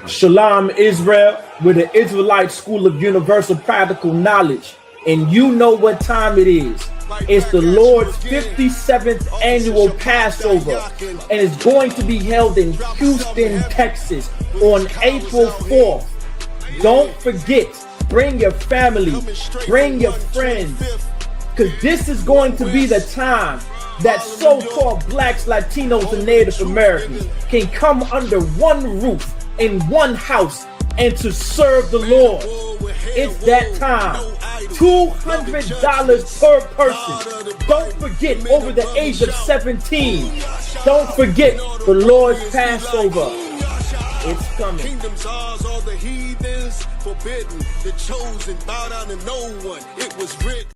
Shalom Israel, we're the Israelite School of Universal Practical Knowledge, and you know what time it is. It's the Lord's 57th annual Passover, and it's going to be held in Houston, Texas on April 4th. Don't forget, bring your family, bring your friends, because this is going to be the time that so-called blacks, Latinos, and Native Americans can come under one roof in one house and to serve the Lord. It's that time. $200 per person. Don't forget, over the age of 17. Don't forget the Lord's Passover. It's coming. Kingdoms ours, all the heathens forbidden. The chosen bow down to no one. It was written.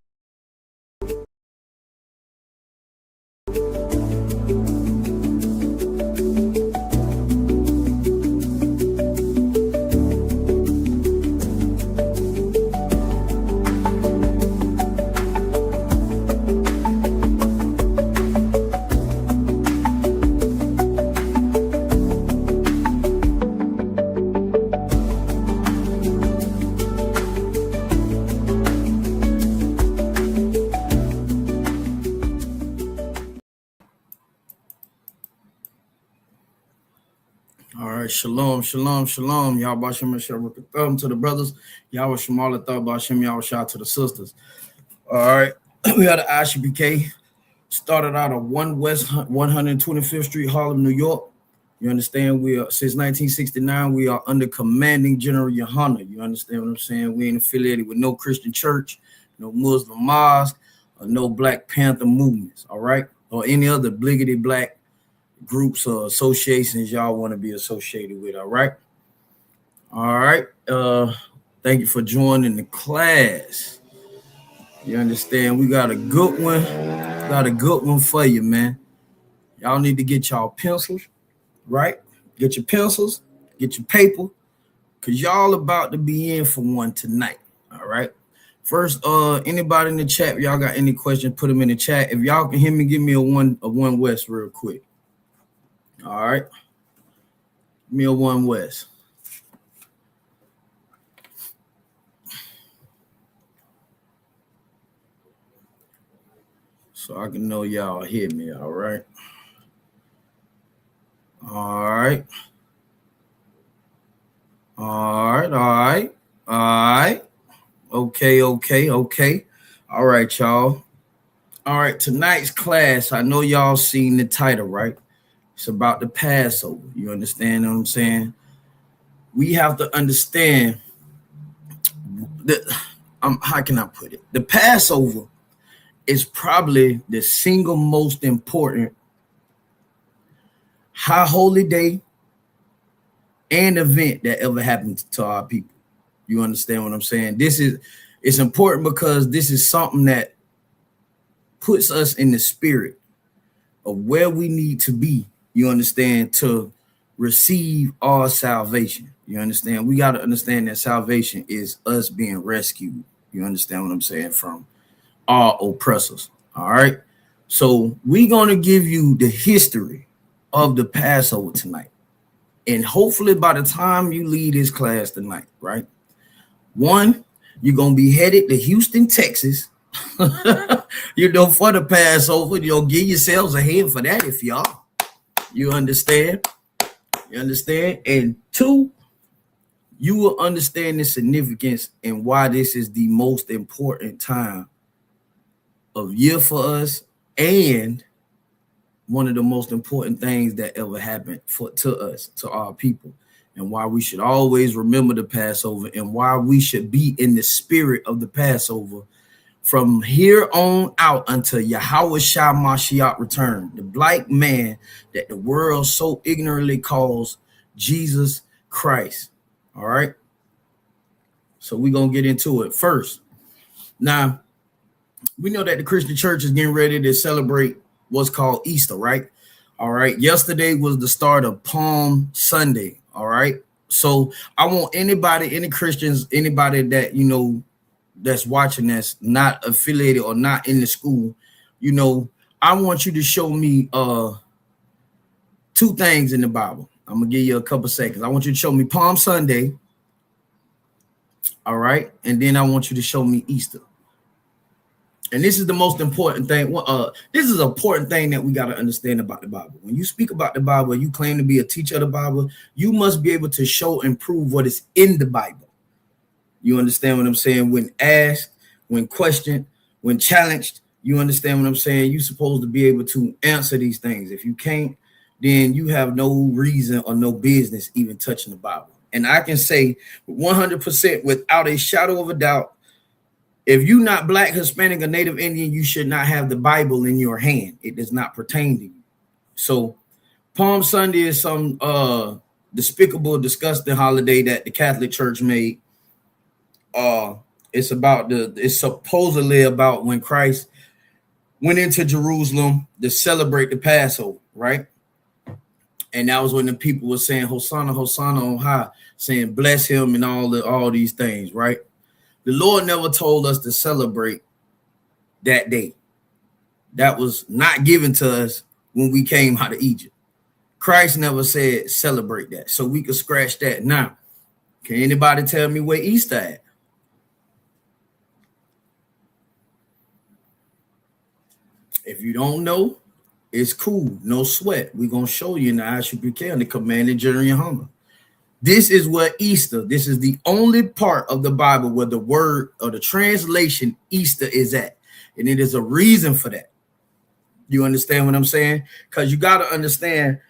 Shalom, shalom, shalom. Y'all Bashem and to the brothers. Y'all Shamala Thought Bashem, y'all shout to the sisters. All right. We had the ISUPK. Started out of 1 West 125th Street, Harlem, New York. You understand? We are since 1969, we are under commanding General Yohana. You understand what I'm saying? We ain't affiliated with no Christian church, no Muslim mosque, or no Black Panther movements, all right? Or any other bliggity black groups or associations y'all want to be associated with. All right. Thank you for joining the class. You understand? We got a good one for you, man. Y'all need to get y'all pencils, right? Get your pencils, get your paper, because y'all about to be in for one tonight. All right. First, anybody in the chat, y'all got any questions, put them in the chat. If y'all can hear me, give me a one west real quick. All right. Give me a one west. So I can know y'all hear me. All right. All right. All right. All right. All right. Okay. All right, y'all. All right. Tonight's class, I know y'all seen the title, right? It's about the Passover. You understand what I'm saying? We have to understand that, how can I put it? The Passover is probably the single most important high holy day and event that ever happened to our people. You understand what I'm saying? It's important because this is something that puts us in the spirit of where we need to be. You understand, to receive our salvation. You understand? We got to understand that salvation is us being rescued. You understand what I'm saying? From our oppressors. All right. So we're going to give you the history of the Passover tonight. And hopefully by the time you leave this class tonight, right? One, you're going to be headed to Houston, Texas. For the Passover. Give yourselves a hand for that if y'all. You understand? And two, you will understand the significance and why this is the most important time of year for us, and one of the most important things that ever happened to us, to our people, and why we should always remember the Passover, and why we should be in the spirit of the Passover from here on out until Yahweh Shah Mashiach return, the black man that the world so ignorantly calls Jesus Christ. All right. So we're going to get into it first. Now, we know that the Christian church is getting ready to celebrate what's called Easter, right? All right. Yesterday was the start of Palm Sunday. All right. So I want anybody, any Christians, anybody that, that's watching that's not affiliated or not in the school, I want you to show me two things in the Bible. I'm gonna give you a couple seconds. I want you to show me Palm Sunday. All right, and then I want you to show me Easter. And this is the most important thing. This is an important thing that we got to understand about the Bible. When you speak about the Bible, you claim to be a teacher of the Bible, you must be able to show and prove what is in the Bible. You understand what I'm saying? When asked, when questioned, when challenged, you understand what I'm saying? You're supposed to be able to answer these things. If you can't, then you have no reason or no business even touching the Bible. And I can say 100% without a shadow of a doubt, if you're not Black, Hispanic, or Native Indian, you should not have the Bible in your hand. It does not pertain to you. So Palm Sunday is some despicable, disgusting holiday that the Catholic Church made. It's supposedly about when Christ went into Jerusalem to celebrate the Passover, right? And that was when the people were saying, Hosanna, Hosanna on high, saying, bless him and all these things, right? The Lord never told us to celebrate that day. That was not given to us when we came out of Egypt. Christ never said celebrate that. So we could scratch that. Now, can anybody tell me where Easter at? If you don't know, it's cool. No sweat. We're going to show you in the ISUPK and the Command and General Hummer. This is what Easter, this is the only part of the Bible where the word or the translation Easter is at. And it is a reason for that. You understand what I'm saying? Because you got to understand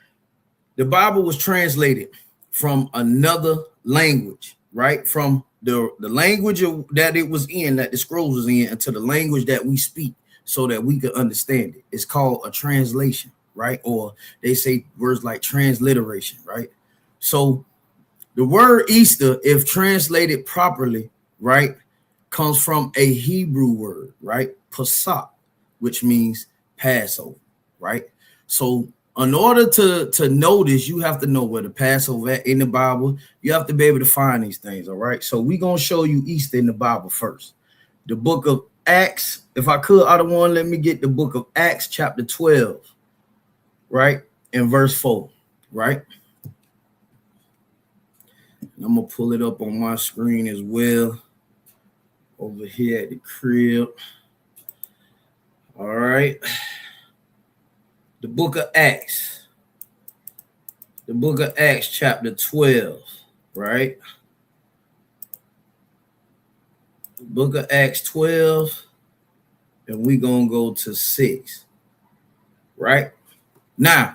the Bible was translated from another language, right? From the language that it was in, that the scrolls was in, into the language that we speak so that we could understand it. It's called a translation, right? Or they say words like transliteration, right? So the word Easter, if translated properly, right, comes from a Hebrew word, right? Pesach, which means Passover, right? So in order to know this, you have to know where the Passover at in the Bible. You have to be able to find these things, all right? So we're going to show you Easter in the Bible first. The book of Acts, if I could, out of one, let me get the book of Acts chapter 12, right? And verse 4, right? I'm going to pull it up on my screen as well over here at the crib. All right. The book of Acts. The book of Acts chapter 12, right? The book of Acts 12, and we're going to go to 6, right? Now,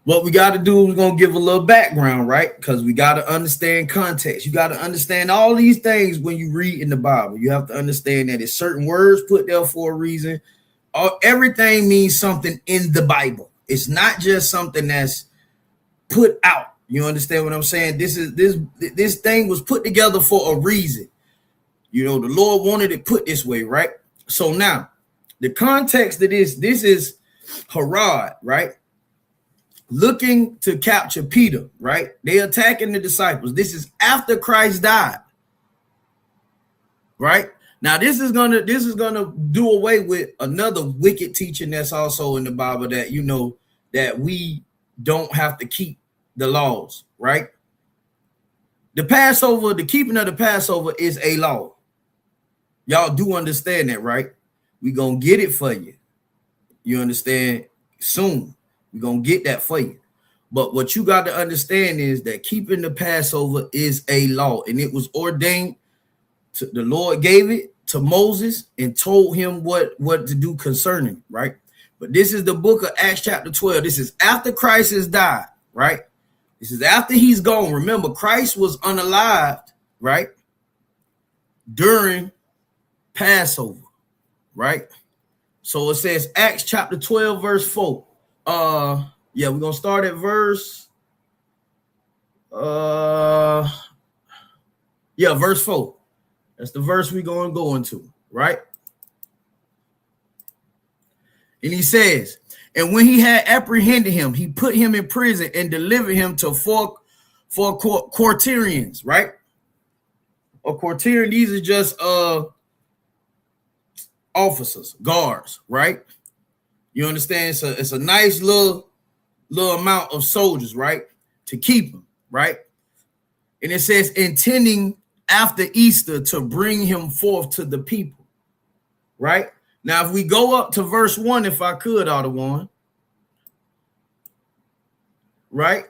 what we got to do is we're going to give a little background, right? Because we got to understand context. You got to understand all these things when you read in the Bible. You have to understand that it's certain words put there for a reason. Everything means something in the Bible. It's not just something that's put out. You understand what I'm saying? This thing was put together for a reason. You know, the Lord wanted it put this way, right? So now, the context of this is Herod, right? Looking to capture Peter, right? They attacking the disciples. This is after Christ died, right? Now this is gonna do away with another wicked teaching that's also in the Bible, that you know that we don't have to keep the laws, right? The Passover, the keeping of the Passover is a law. Y'all do understand that, right? We gonna get it for you. You understand? Soon. We're going to get that for you. But what you got to understand is that keeping the Passover is a law, and it was ordained. The Lord gave it to Moses and told him what to do concerning, right? But this is the book of Acts chapter 12. This is after Christ has died, right? This is after he's gone. Remember, Christ was unalived, right? During Passover, right? So it says Acts chapter 12, verse 4. Yeah, we're gonna start at verse verse 4. That's the verse we're gonna go into, right? And he says, and when he had apprehended him, he put him in prison and delivered him to four quaternions, right? A quaternion, these are just officers, guards, right? You understand? It's a nice little amount of soldiers, right? to keep him, right? And it says, intending after Easter to bring him forth to the people, right? Now, if we go up to verse 1, if I could, out of one, right?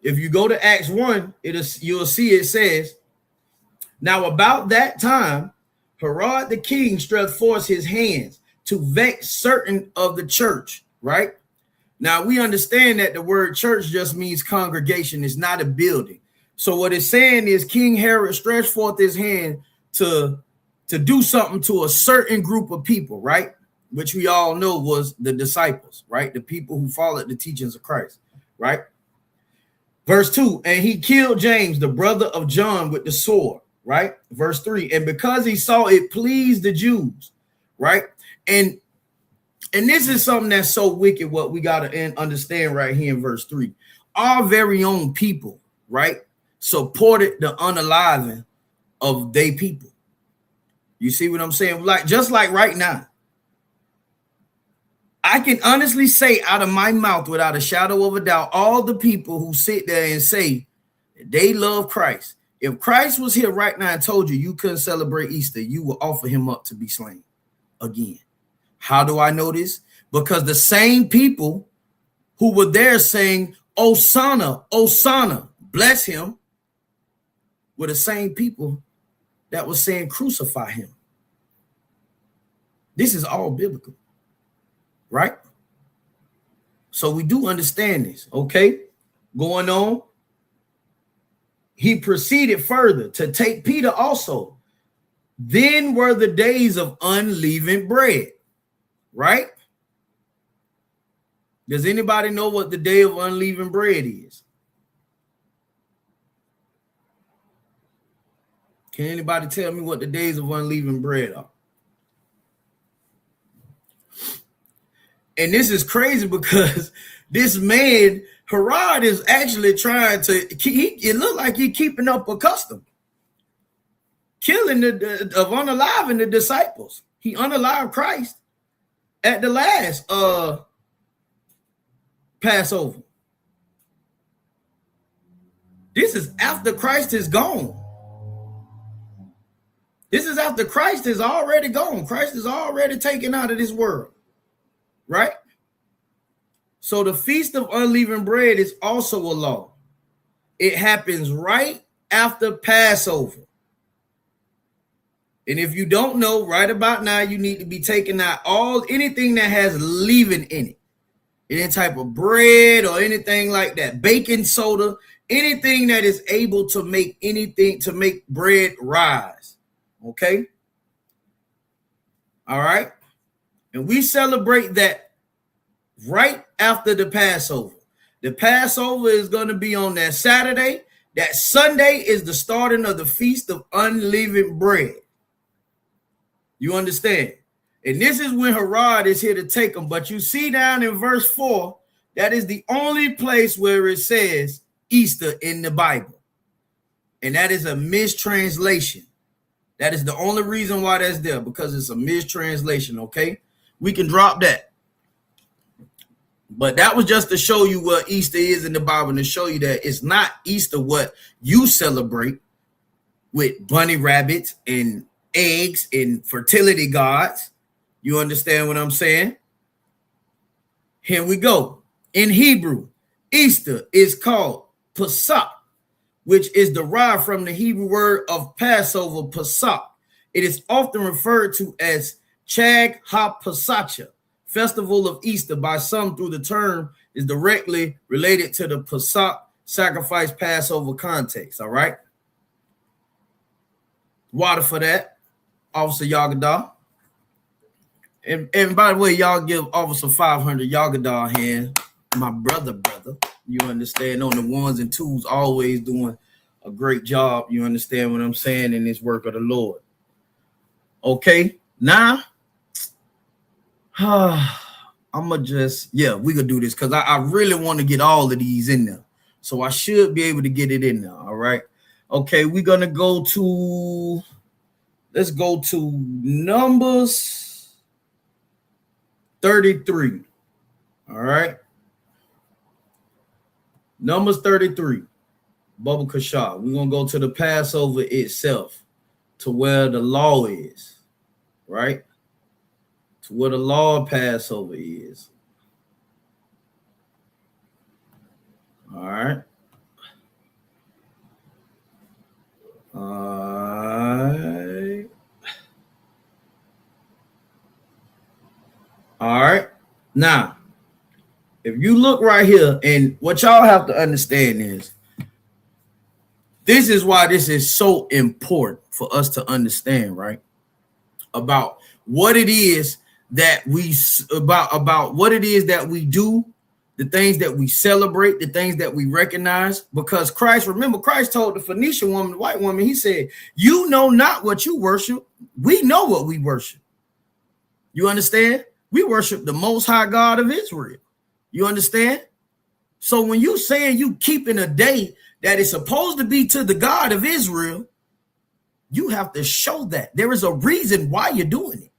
If you go to Acts 1, you'll see it says, now about that time, Herod the king stretched forth his hands to vex certain of the church, right? Now, we understand that the word church just means congregation. It's not a building. So what it's saying is King Herod stretched forth his hand to do something to a certain group of people, right? Which we all know was the disciples, right? The people who followed the teachings of Christ, right? Verse 2, and he killed James, the brother of John, with the sword, right? Verse 3, and because he saw it pleased the Jews, right? And this is something that's so wicked, what we got to understand right here in verse 3. Our very own people, right, supported the unaliving of their people. You see what I'm saying? Like, just like right now, I can honestly say out of my mouth without a shadow of a doubt, all the people who sit there and say they love Christ. If Christ was here right now and told you you couldn't celebrate Easter, you would offer him up to be slain again. How do I know this? Because the same people who were there saying, Hosanna, Hosanna, bless him, were the same people that was saying crucify him. This is all biblical, right? So we do understand this, okay? Going on, he proceeded further to take Peter also. Then were the days of unleavened bread, right? Does anybody know what the day of unleavened bread is? Can anybody tell me what the days of unleavened bread are? And this is crazy because this man, Herod, is actually trying to, it looked like he's keeping up a custom. Killing of unaliving the disciples. He unalived Christ at the last Passover. This is after Christ is gone. This is after Christ is already gone. Christ is already taken out of this world. Right? So the Feast of Unleavened Bread is also a law. It happens right after Passover. And if you don't know, right about now, you need to be taking out anything that has leaven in it. Any type of bread or anything like that. Baking soda, anything that is able to make bread rise. Okay? All right? And we celebrate that right after the Passover. The Passover is going to be on that Saturday. That Sunday is the starting of the Feast of Unleavened Bread. You understand? And this is when Herod is here to take them. But you see down in verse 4, that is the only place where it says Easter in the Bible. And that is a mistranslation. That is the only reason why that's there, because it's a mistranslation, okay? We can drop that. But that was just to show you what Easter is in the Bible, and to show you that it's not Easter what you celebrate with bunny rabbits and eggs and fertility gods. You understand what I'm saying? Here we go. In Hebrew, Easter is called Pesach, which is derived from the Hebrew word of Passover, Pesach. It is often referred to as Chag HaPesacha, Festival of Easter, by some through the term is directly related to the Pesach sacrifice Passover context. All right. Water for that, Officer Yagadah. And by the way, y'all give Officer 500 Yagadah hand. My brother. You understand? On the ones and twos, always doing a great job. You understand what I'm saying in this work of the Lord. Okay, now I'm gonna we could do this because I really want to get all of these in there. So I should be able to get it in there. All right. Okay, we're gonna let's go to Numbers 33. All right. Numbers 33, Baba Kashah. We're going to go to the Passover itself, to where the law is, right? To where the law of Passover is. All right. All right. Now, if you look right here, and what y'all have to understand is, this is why this is so important for us to understand, right? About what it is that we about what it is that we do, the things that we celebrate, the things that we recognize. Because Christ, remember, Christ told the Phoenician woman, the white woman, he said, "You know not what you worship. We know what we worship." You understand? We worship the Most High God of Israel. You understand? So when you saying you keeping a day that is supposed to be to the God of Israel, you have to show that there is a reason why you're doing it.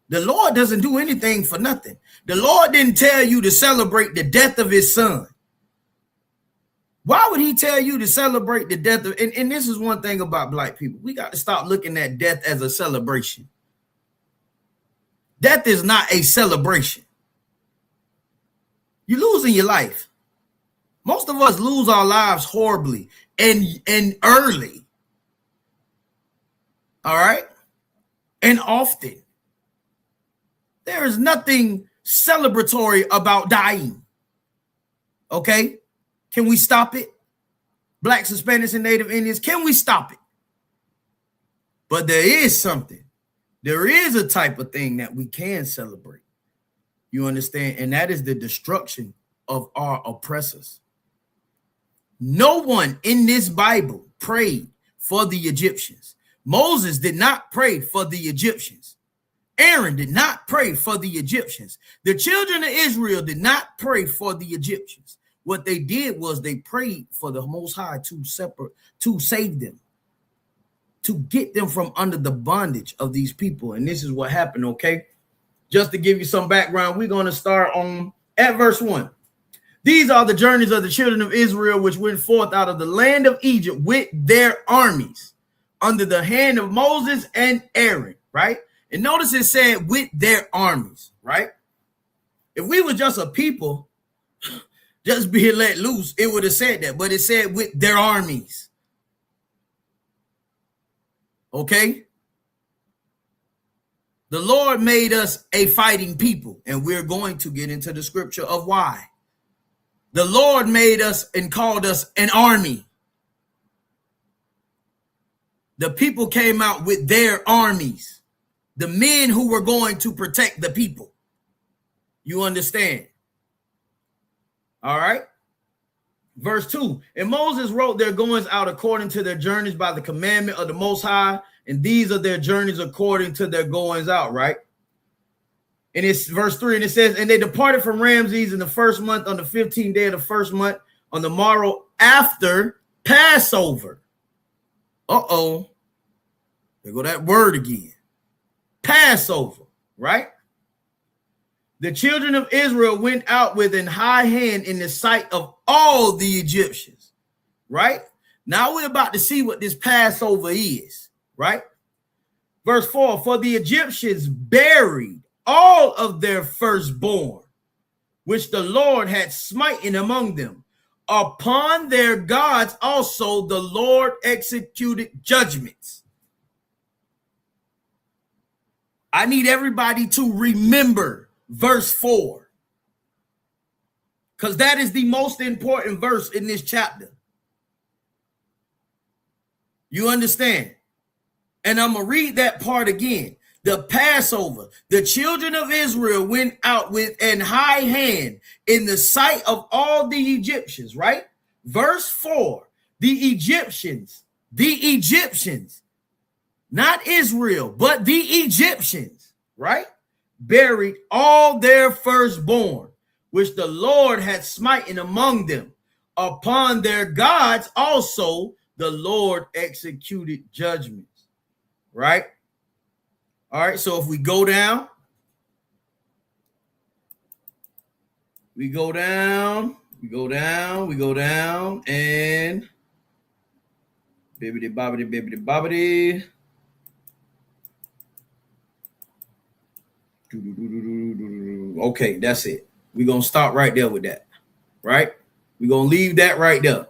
The Lord doesn't do anything for nothing. The Lord didn't tell you to celebrate the death of his son. Why would he tell you to celebrate the death of, and this is one thing about black people. We got to stop looking at death as a celebration. Death is not a celebration. You're losing your life. Most of us lose our lives horribly and early. All right? And often. There is nothing celebratory about dying. Okay? Can we stop it? Blacks, Hispanics, and Native Indians, can we stop it? But there is something. There is a type of thing that we can celebrate. You understand? And that is the destruction of our oppressors. No one in this Bible prayed for the Egyptians. Moses did not pray for the Egyptians. Aaron did not pray for the Egyptians. The children of Israel did not pray for the Egyptians. What they did was they prayed for the Most High to save them, to get them from under the bondage of these people. And this is what happened, okay? Just to give you some background, we're going to start on at verse 1. These are the journeys of the children of Israel, which went forth out of the land of Egypt with their armies under the hand of Moses and Aaron, right? And notice it said with their armies, right? If we were just a people just being let loose, it would have said that, but it said with their armies. Okay? The Lord made us a fighting people, and we're going to get into the scripture of why. The Lord made us and called us an army. The people came out with their armies, the men who were going to protect the people. You understand? All right. Verse 2. And Moses wrote their goings out according to their journeys by the commandment of the Most High. And these are their journeys according to their goings out, right? And it's verse 3, and it says, and they departed from Ramses in the first month on the 15th day of the first month on the morrow after Passover. Uh-oh. There go that word again. Passover, right? The children of Israel went out with an high hand in the sight of all the Egyptians, right? Now we're about to see what this Passover is, right? Verse 4, for the Egyptians buried all of their firstborn, which the Lord had smitten among them. Upon their gods also the Lord executed judgments. I need everybody to remember verse 4, because that is the most important verse in this chapter. You understand? And I'm going to read that part again. The Passover, the children of Israel went out with an high hand in the sight of all the Egyptians, right? Verse 4, the Egyptians, not Israel, but the Egyptians, right? Buried all their firstborn, which the Lord had smitten among them. Upon their gods also the Lord executed judgments, right? All right, so if we go down, We go down, and bibbidi bobbidi. Okay, that's it. We're gonna stop right there with that, right? We're gonna leave that right there.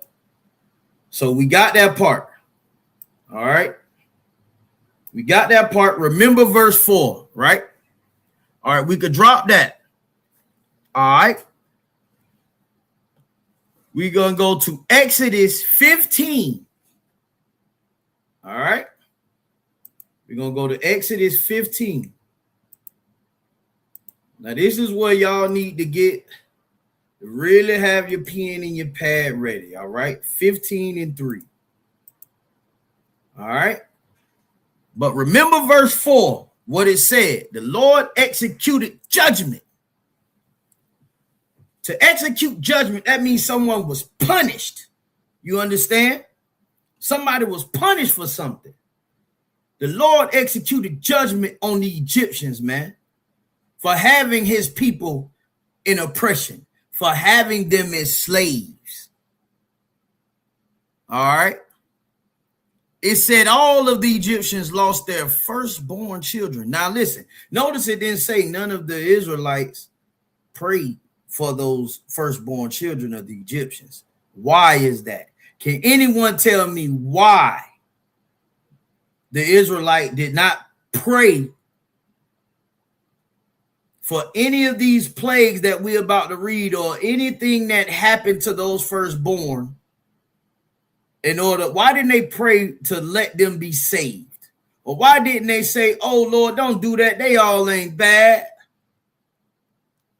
So we got that part. All right. We got that part. Remember verse 4, right? All right, we could drop that. All right. We're going to go to Exodus 15. All right. We're going to go to Exodus 15. Now, this is where y'all need to really have your pen and your pad ready. All right. 15:3. All right. But remember verse 4, what it said. The Lord executed judgment. To execute judgment, that means someone was punished. You understand? Somebody was punished for something. The Lord executed judgment on the Egyptians, man, for having his people in oppression, for having them as slaves. All right. It said all of the Egyptians lost their firstborn children. Now listen, notice it didn't say none of the Israelites prayed for those firstborn children of the Egyptians. Why is that? Can anyone tell me why the Israelite did not pray for any of these plagues that we're about to read or anything that happened to those firstborn? Why didn't they pray to let them be saved? Or why didn't they say, oh, Lord, don't do that. They all ain't bad.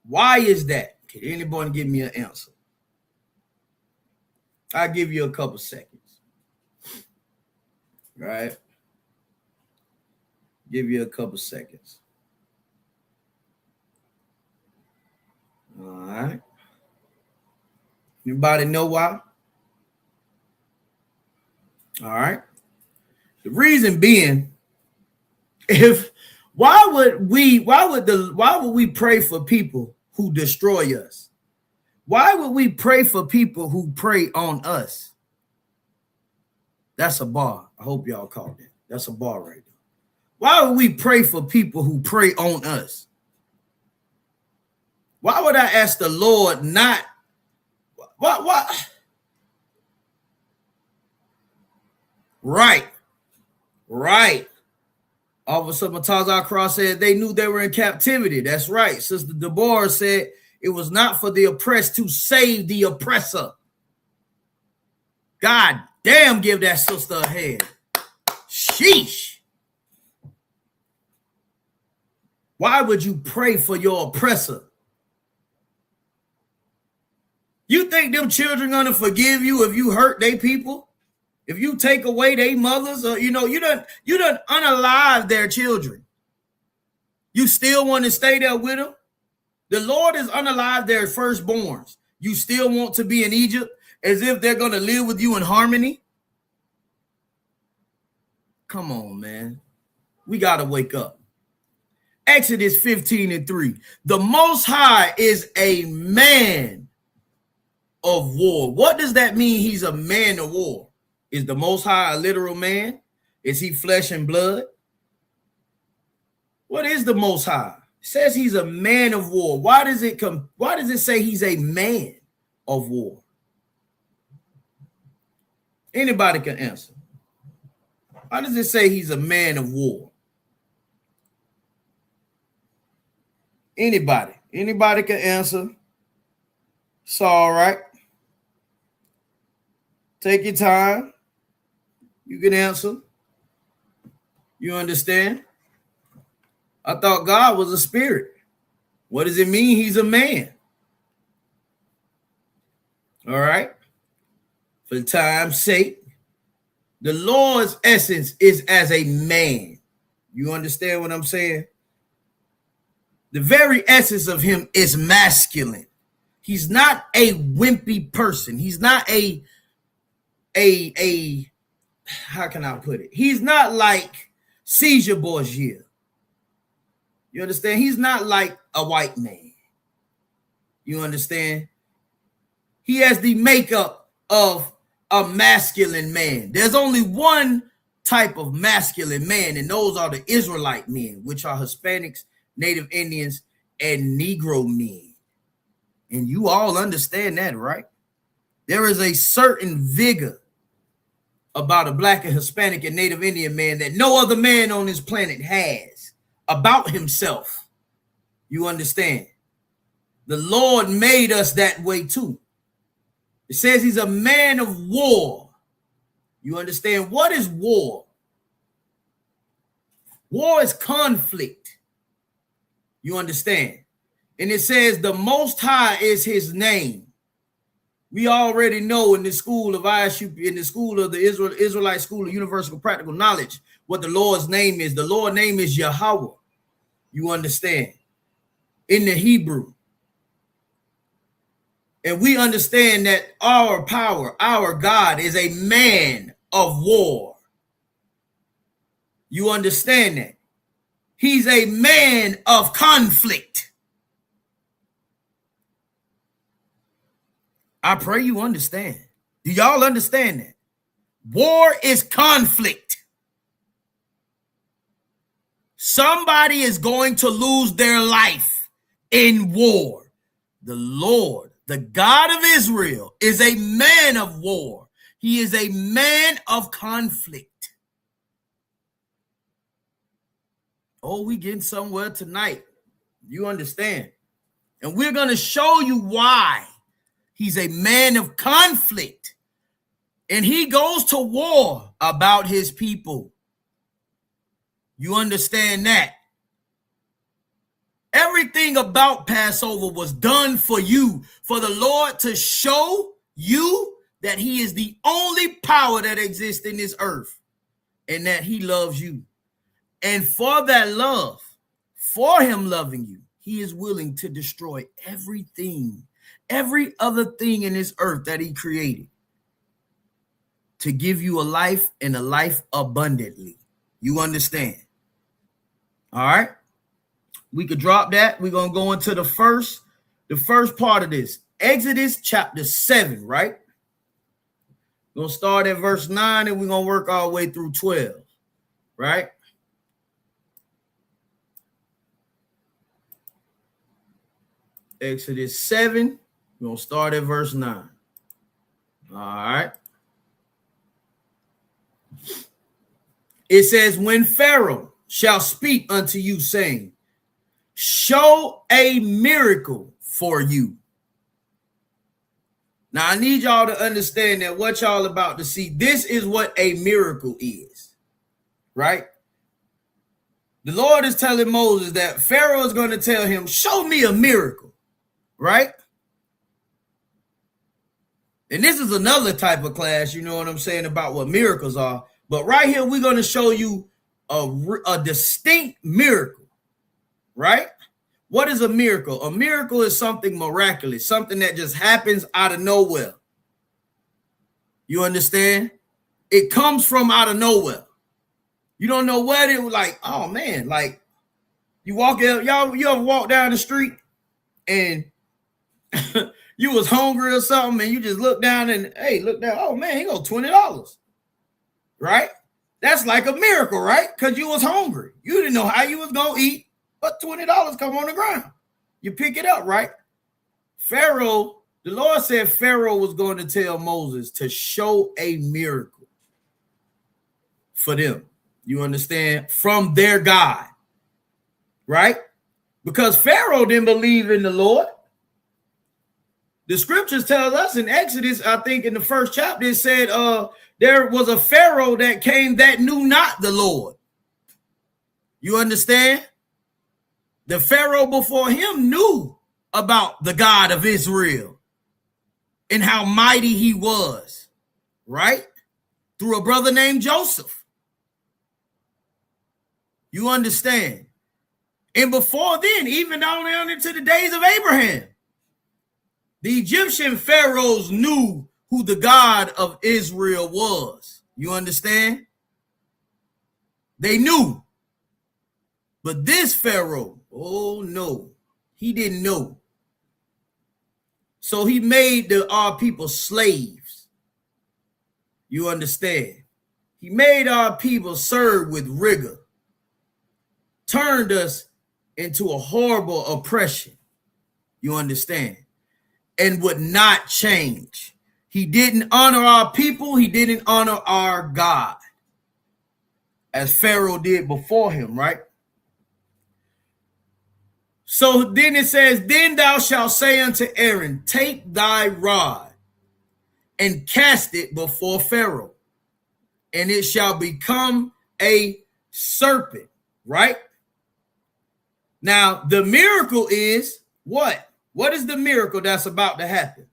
Why is that? Can anybody give me an answer? I'll give you a couple seconds. Right? Give you a couple seconds. All right. Anybody know why? All right. The reason being, why would we pray for people who destroy us? Why would we pray for people who prey on us? That's a bar. I hope y'all caught that. That's a bar right there. Why would we pray for people who prey on us? Why would I ask the Lord not? What? Right. Officer Matazar Cross said they knew they were in captivity. That's right. Sister Deborah said it was not for the oppressed to save the oppressor. God damn, give that sister a hand. Sheesh. Why would you pray for your oppressor? You think them children gonna forgive you if you hurt their people? If you take away their mothers, or you done unalive their children. You still want to stay there with them? The Lord is unalive their firstborns. You still want to be in Egypt as if they're going to live with you in harmony? Come on, man. We got to wake up. Exodus 15:3. The Most High is a man of war. What does that mean? He's a man of war. Is the Most High a literal man? Is he flesh and blood? What is the Most High? It says he's a man of war. Why does it say he's a man of war? Anybody can answer. Why does it say he's a man of war? Anybody can answer. It's all right. Take your time. You can answer. You understand? I thought God was a spirit. What does it mean he's a man? All right. For time's sake, the Lord's essence is as a man. You understand what I'm saying? The very essence of him is masculine. He's not a wimpy person. He's not a how can I put it? He's not like Caesar Borgia. You understand? He's not like a white man. You understand? He has the makeup of a masculine man. There's only one type of masculine man, and those are the Israelite men, which are Hispanics, Native Indians, and Negro men. And you all understand that, right? There is a certain vigor about a Black and Hispanic and Native Indian man that no other man on this planet has about himself. You understand? The Lord made us that way too. It says he's a man of war. You understand? What is war? War is conflict. You understand? And it says the Most High is his name. We already know in the school of ISUPK, in the school of the Israelite School of Universal Practical Knowledge, what the Lord's name is. The Lord's name is Yahweh. You understand? In the Hebrew. And we understand that our power, our God, is a man of war. You understand that? He's a man of conflict. I pray you understand. Do y'all understand that? War is conflict. Somebody is going to lose their life in war. The Lord, the God of Israel, is a man of war. He is a man of conflict. Oh, we getting somewhere tonight. You understand? And we're going to show you why he's a man of conflict. And he goes to war about his people. You understand that? Everything about Passover was done for you, for the Lord to show you that he is the only power that exists in this earth and that he loves you. And for that love, for him loving you, he is willing to destroy everything, every other thing in this earth that he created to give you a life and a life abundantly. You understand? All right. We could drop that. We're going to go into the first part of this. Exodus chapter 7, right? We're going to start at verse 9 and we're going to work our way through 12, right? Exodus 7, we're going to start at verse 9. All right. It says, when Pharaoh shall speak unto you, saying, show a miracle for you. Now, I need y'all to understand that what y'all about to see, this is what a miracle is, right? The Lord is telling Moses that Pharaoh is going to tell him, show me a miracle, right? And this is another type of class, you know what I'm saying, about what miracles are. But right here, we're going to show you a distinct miracle, right? What is a miracle? A miracle is something miraculous, something that just happens out of nowhere. You understand? It comes from out of nowhere. You don't know what it was like. Oh man, like you walk out, you ever walk down the street and you was hungry or something, and you just look down and hey, look down. Oh man, he got $20, right? That's like a miracle, right? Because you was hungry. You didn't know how you was gonna eat. But $20 come on the ground. You pick it up, right? Pharaoh, the Lord said Pharaoh was going to tell Moses to show a miracle for them. You understand? From their God, right? Because Pharaoh didn't believe in the Lord. The scriptures tell us in Exodus, I think in the first chapter, it said there was a Pharaoh that came that knew not the Lord. You understand? The Pharaoh before him knew about the God of Israel and how mighty he was, right? Through a brother named Joseph. You understand? And before then, even down into the days of Abraham, the Egyptian pharaohs knew who the God of Israel was. You understand? They knew. But this Pharaoh, oh no, he didn't know. So he made our people slaves. You understand? He made our people serve with rigor, turned us into a horrible oppression. You understand? And would not change. He didn't honor our people. He didn't honor our God, as Pharaoh did before him, right? So then it says, then thou shalt say unto Aaron, take thy rod and cast it before Pharaoh, and it shall become a serpent, right? Now, the miracle is what? What is the miracle that's about to happen?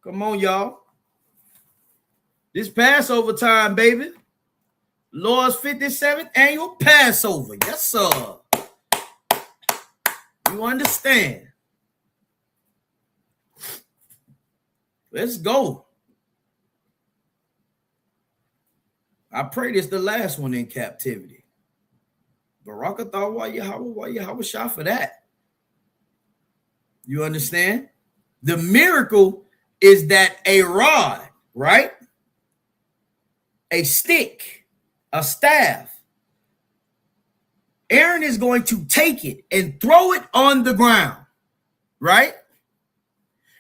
Come on, y'all. This Passover time, baby. Lord's 57th annual Passover. Yes, sir. You understand? Let's go. I pray this the last one in captivity. Barakatah wa Yahweh shot for that. You understand? The miracle is that a rod, right? A stick, a staff. Aaron is going to take it and throw it on the ground, right?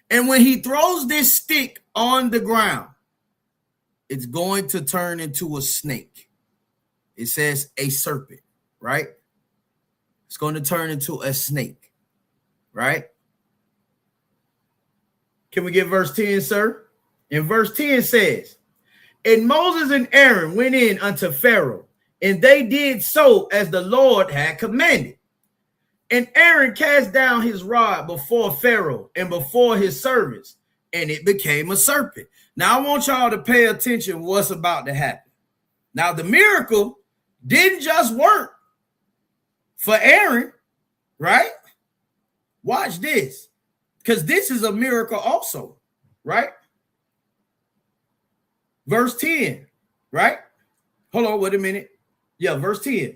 And when he throws this stick on the ground, it's going to turn into a snake. It says a serpent, right? It's going to turn into a snake, right? Can we get verse 10, sir? And verse 10 says, and Moses and Aaron went in unto Pharaoh, and they did so as the Lord had commanded. And Aaron cast down his rod before Pharaoh and before his servants, and it became a serpent. Now, I want y'all to pay attention to what's about to happen. Now, the miracle didn't just work for Aaron, right? Watch this, because this is a miracle also, right? Verse 10, right? Hold on, wait a minute. Yeah, verse 10.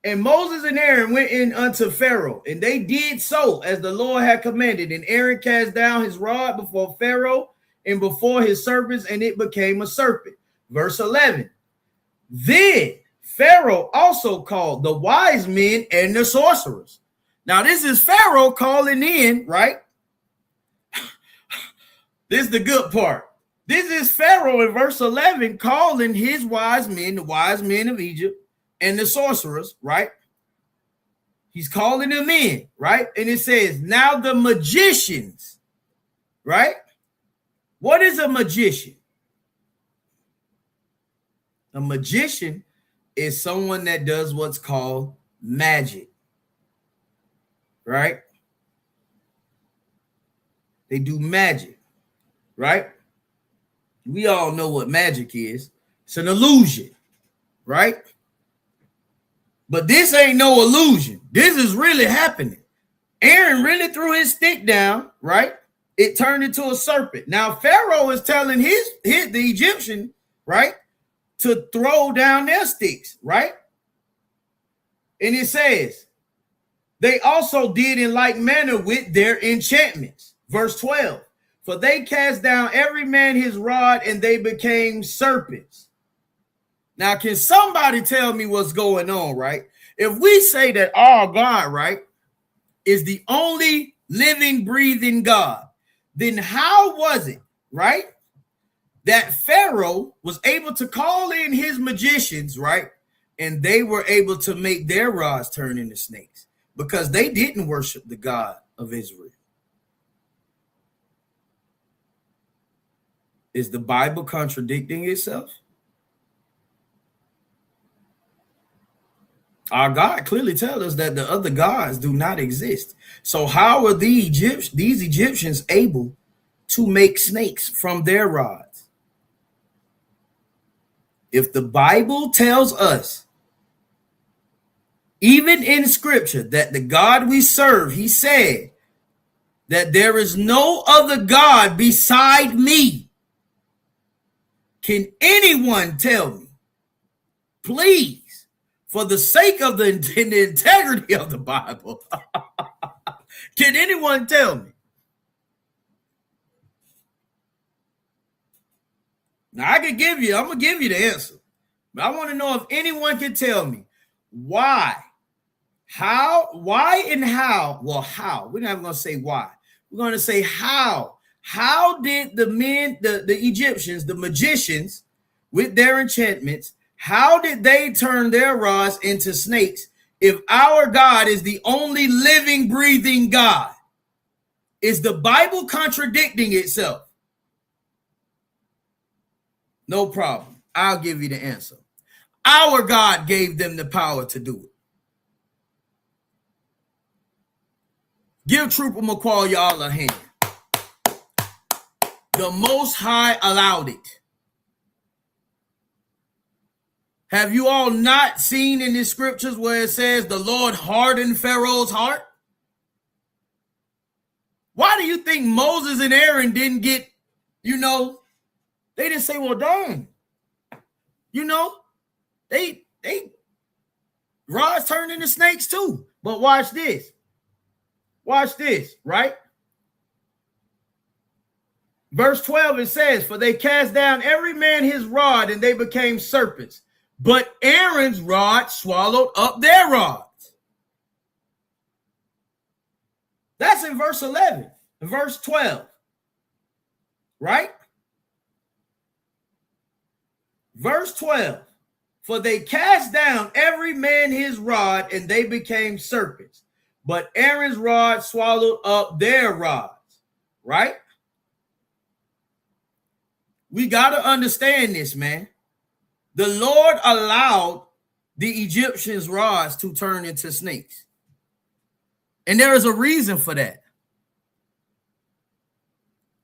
And Moses and Aaron went in unto Pharaoh, and they did so as the Lord had commanded. And Aaron cast down his rod before Pharaoh and before his servants, and it became a serpent. Verse 11. Then Pharaoh also called the wise men and the sorcerers. Now, this is Pharaoh calling in, right? This is the good part. This is Pharaoh in verse 11 calling his wise men, the wise men of Egypt, and the sorcerers, right? He's calling them in, right? And it says, now the magicians, right? What is a magician? A magician is someone that does what's called magic, right? They do magic, right? We all know what magic is. It's an illusion, right? But this ain't no illusion. This is really happening. Aaron really threw his stick down, right? It turned into a serpent. Now, Pharaoh is telling the Egyptian, right, to throw down their sticks, right? And it says, they also did in like manner with their enchantments. Verse 12. For they cast down every man his rod, and they became serpents. Now, can somebody tell me what's going on, right? If we say that our God, right, is the only living, breathing God, then how was it, right, that Pharaoh was able to call in his magicians, right, and they were able to make their rods turn into snakes because they didn't worship the God of Israel? Is the Bible contradicting itself? Our God clearly tells us that the other gods do not exist. So how are these Egyptians able to make snakes from their rods? If the Bible tells us, even in scripture, that the God we serve, he said that there is no other God beside me, can anyone tell me, please, for the sake of the integrity of the Bible, Can anyone tell me? Now I'm gonna give you the answer. But I want to know if anyone can tell me why, how, and how. Well, how? We're not even gonna say why. We're gonna say how. How did the men, the Egyptians, the magicians, with their enchantments, how did they turn their rods into snakes if our God is the only living, breathing God? Is the Bible contradicting itself? No problem. I'll give you the answer. Our God gave them the power to do it. Give Trooper McCall y'all a hand. The Most High allowed it. Have you all not seen in the scriptures where it says the Lord hardened Pharaoh's heart? Why do you think Moses and Aaron didn't get, they didn't say, well, dang, they rods turned into snakes too. But watch this. Watch this, right? Verse 12, it says, for they cast down every man his rod and they became serpents. But Aaron's rod swallowed up their rods. That's in verse 11, verse 12, right? Verse 12, for they cast down every man his rod and they became serpents. But Aaron's rod swallowed up their rods, right? We got to understand this, man. The Lord allowed the Egyptians' rods to turn into snakes. And there is a reason for that.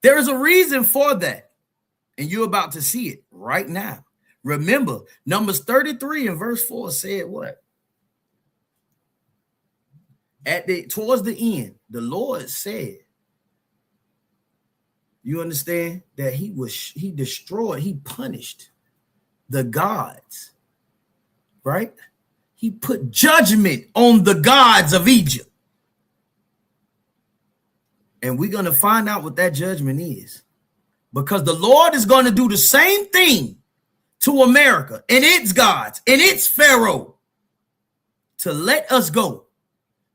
There is a reason for that. And you're about to see it right now. Remember, Numbers 33 and verse 4 said what? Towards the end, the Lord said, you understand that he destroyed, he punished the gods, right? He put judgment on the gods of Egypt. And we're going to find out what that judgment is, because the Lord is going to do the same thing to America and its gods and its Pharaoh to let us go.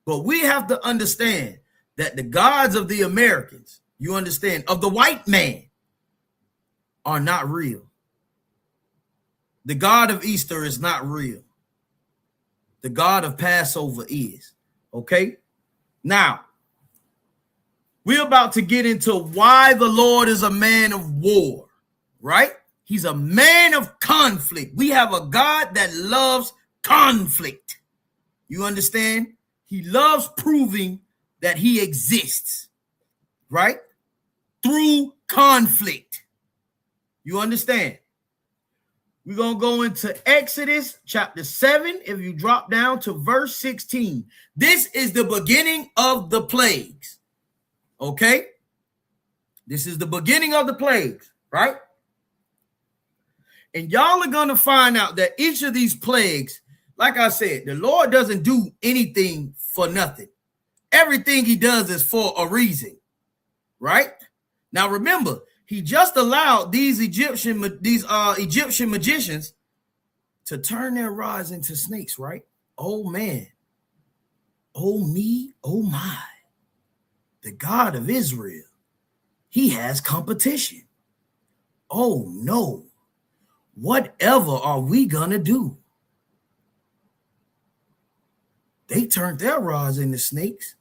But we have to understand that the gods of the Americans, you understand, of the white man, are not real. The God of Easter is not real. The God of Passover is. Okay? Now, we're about to get into why the Lord is a man of war, right? He's a man of conflict. We have a God that loves conflict. You understand? He loves proving that he exists, right? Through conflict. You understand? We're going to go into Exodus chapter 7. If you drop down to verse 16, this is the beginning of the plagues. Okay? This is the beginning of the plagues, right? And y'all are going to find out that each of these plagues, like I said, the Lord doesn't do anything for nothing. Everything he does is for a reason, right? Now, remember, he just allowed these Egyptian magicians to turn their rods into snakes, right? Oh, man. Oh, me. Oh, my. The God of Israel, he has competition. Oh, no. Whatever are we going to do? They turned their rods into snakes.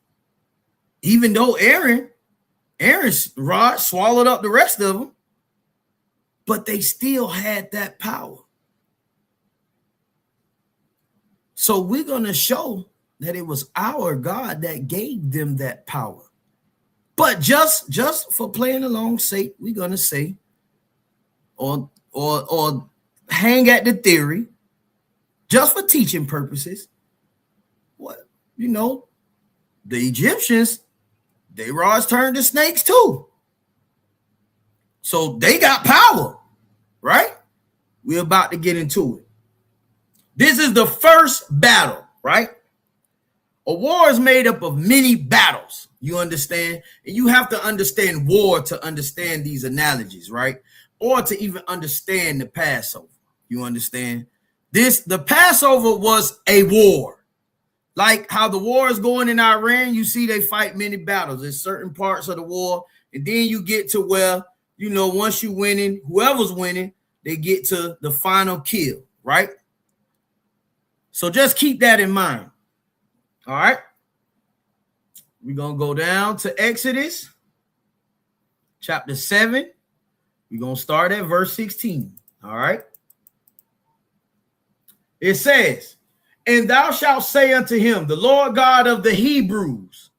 Even though Aaron's rod swallowed up the rest of them, but they still had that power. So we're going to show that it was our God that gave them that power. But just for playing along's sake, we're going to say, or hang at the theory, just for teaching purposes, what, the Egyptians, their rods turned to snakes too. So they got power, right? We're about to get into it. This is the first battle, right? A war is made up of many battles. You understand? And you have to understand war to understand these analogies, right? Or to even understand the Passover. You understand? The Passover was a war. Like how the war is going in Iran, you see they fight many battles. There's certain parts of the war. And then you get to where, you know, once you winning, whoever's winning, they get to the final kill, right? So just keep that in mind. All right. We're going to go down to Exodus chapter 7. We're going to start at verse 16. All right. It says, and thou shalt say unto him, the Lord God of the Hebrews,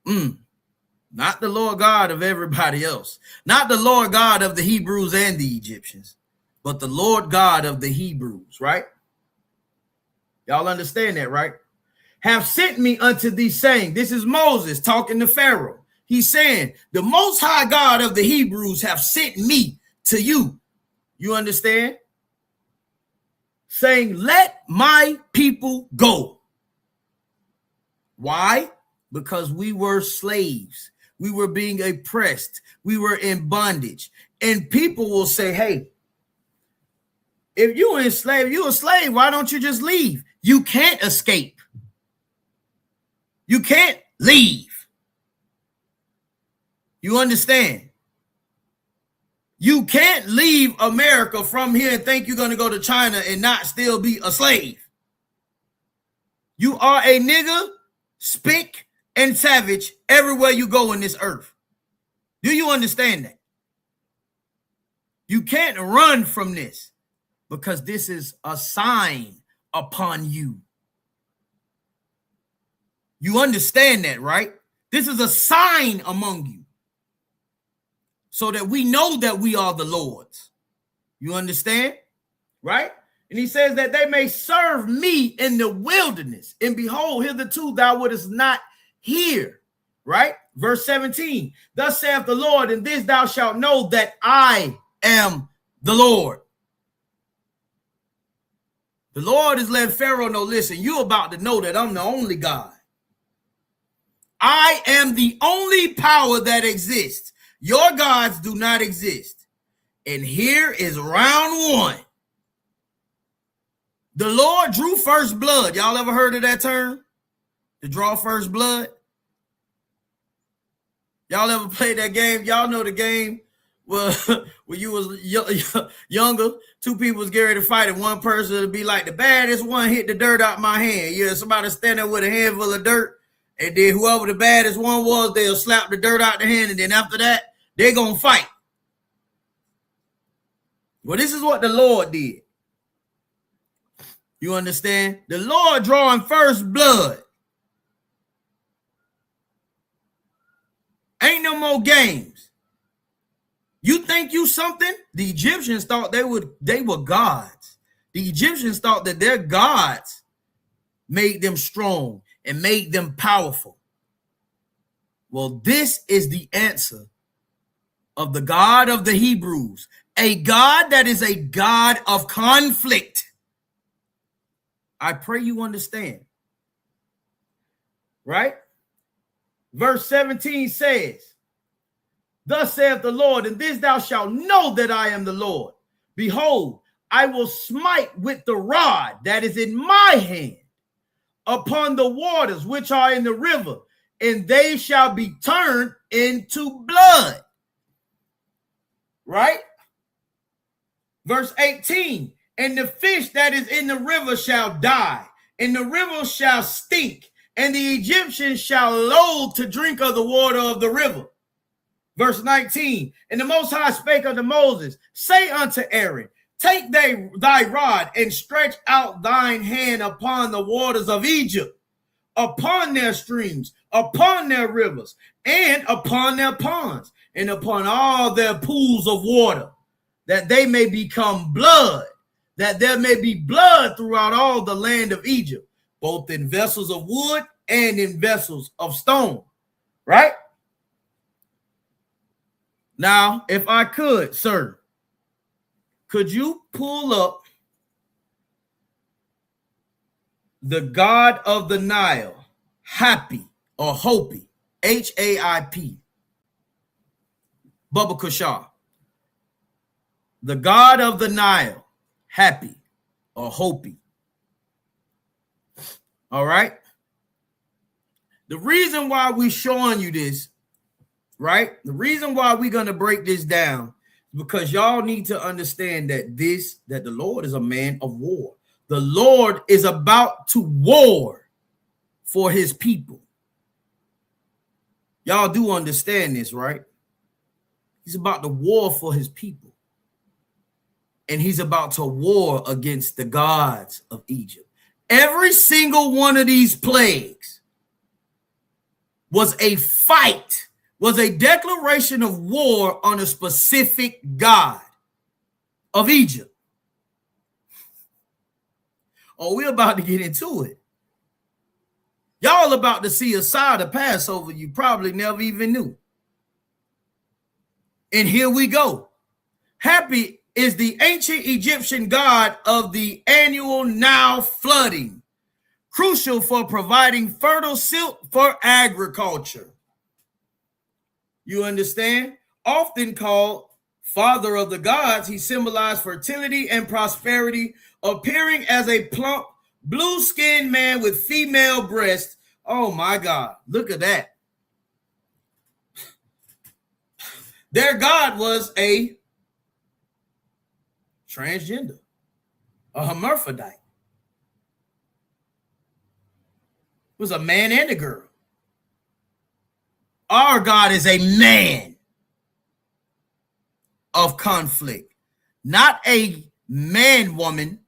not the Lord God of everybody else, not the Lord God of the Hebrews and the Egyptians, but the Lord God of the Hebrews, right? Y'all understand that, right? Have sent me unto thee, saying, this is Moses talking to Pharaoh. He's saying, the Most High God of the Hebrews have sent me to you. You understand? Saying, let my people go. Why? Because we were slaves. We were being oppressed. We were in bondage. And people will say, hey, if you're a slave, why don't you just leave? You can't escape. You can't leave. You understand? You can't leave America from here and think you're going to go to China and not still be a slave. You are a nigger, spick, and savage everywhere you go in this earth. Do you understand that? You can't run from this because this is a sign upon you. You understand that, right? This is a sign among you so that we know that we are the Lord's. You understand? Right? And he says that they may serve me in the wilderness. And behold, hitherto thou wouldest not hear. Right? Verse 17. Thus saith the Lord, and this thou shalt know that I am the Lord. The Lord is letting Pharaoh know, listen, you're about to know that I'm the only God. I am the only power that exists. Your gods do not exist. And here is round one. The Lord drew first blood. Y'all ever heard of that term? To draw first blood? Y'all ever played that game? Y'all know the game? Well, when you was younger, two people was getting ready to fight, and one person would be like, the baddest one hit the dirt out my hand. Yeah, somebody stand there with a handful of dirt. And then whoever the baddest one was, they'll slap the dirt out the hand. And then after that, they're going to fight. Well, this is what the Lord did. You understand? The Lord drawing first blood. Ain't no more games. You think you something? The Egyptians thought they were gods. The Egyptians thought that their gods made them strong and made them powerful. Well, this is the answer of the God of the Hebrews, a God that is a God of conflict. I pray you understand. Right? Verse 17 says, thus saith the Lord, and this thou shalt know that I am the Lord. Behold, I will smite with the rod that is in my hand upon the waters which are in the river, and they shall be turned into blood. Right? Verse 18, and the fish that is in the river shall die, and the river shall stink, and the Egyptians shall loathe to drink of the water of the river. Verse 19, and the Most High spake unto Moses, say unto Aaron, take thy rod and stretch out thine hand upon the waters of Egypt, upon their streams, upon their rivers, and upon their ponds, and upon all their pools of water, that they may become blood, that there may be blood throughout all the land of Egypt, both in vessels of wood and in vessels of stone. Right? Now, if I could, sir, could you pull up the God of the Nile Happy or Hopi, H-A-I-P, Baba Kushar, the god of the Nile, Happy or Hopi. All right. The reason why we're showing you this, right? The reason why we're going to break this down is because y'all need to understand that the Lord is a man of war. The Lord is about to war for his people. Y'all do understand this, right? He's about to war for his people. And he's about to war against the gods of Egypt. Every single one of these plagues was a fight, was a declaration of war on a specific god of Egypt. Oh, we're about to get into it. Y'all about to see a side of Passover you probably never even knew. And here we go. Happy is the ancient Egyptian god of the annual Nile flooding, crucial for providing fertile silt for agriculture. You understand? Often called father of the gods, he symbolized fertility and prosperity, appearing as a plump, blue-skinned man with female breasts. Oh my God, look at that. Their god was a transgender, a hermaphrodite. It was a man and a girl. Our God is a man of conflict, not a man-woman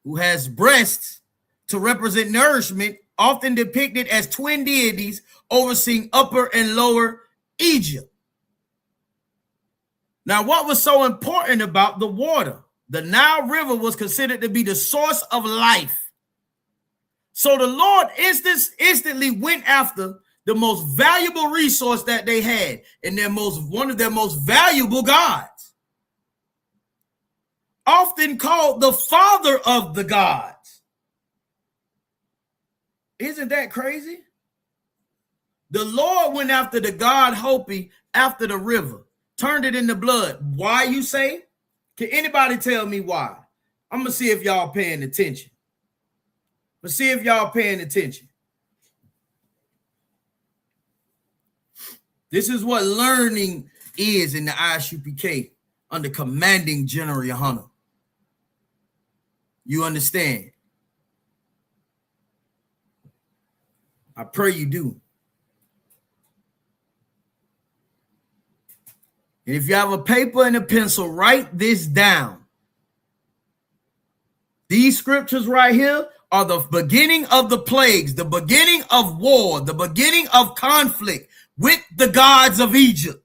who has breasts to represent nourishment, often depicted as twin deities overseeing upper and lower Egypt. Now, what was so important about the water? The Nile River was considered to be the source of life. So the Lord instantly went after the most valuable resource that they had, and one of their most valuable gods, often called the father of the gods. Isn't that crazy? The Lord went after the god Hopi after the river, turned it into blood. Why, you say? Can anybody tell me why? I'm going to see if y'all paying attention. Let's see if y'all paying attention. This is what learning is in the ISUPK under commanding General Yohana. You understand? I pray you do. And if you have a paper and a pencil, write this down. These scriptures right here are the beginning of the plagues, the beginning of war, the beginning of conflict with the gods of Egypt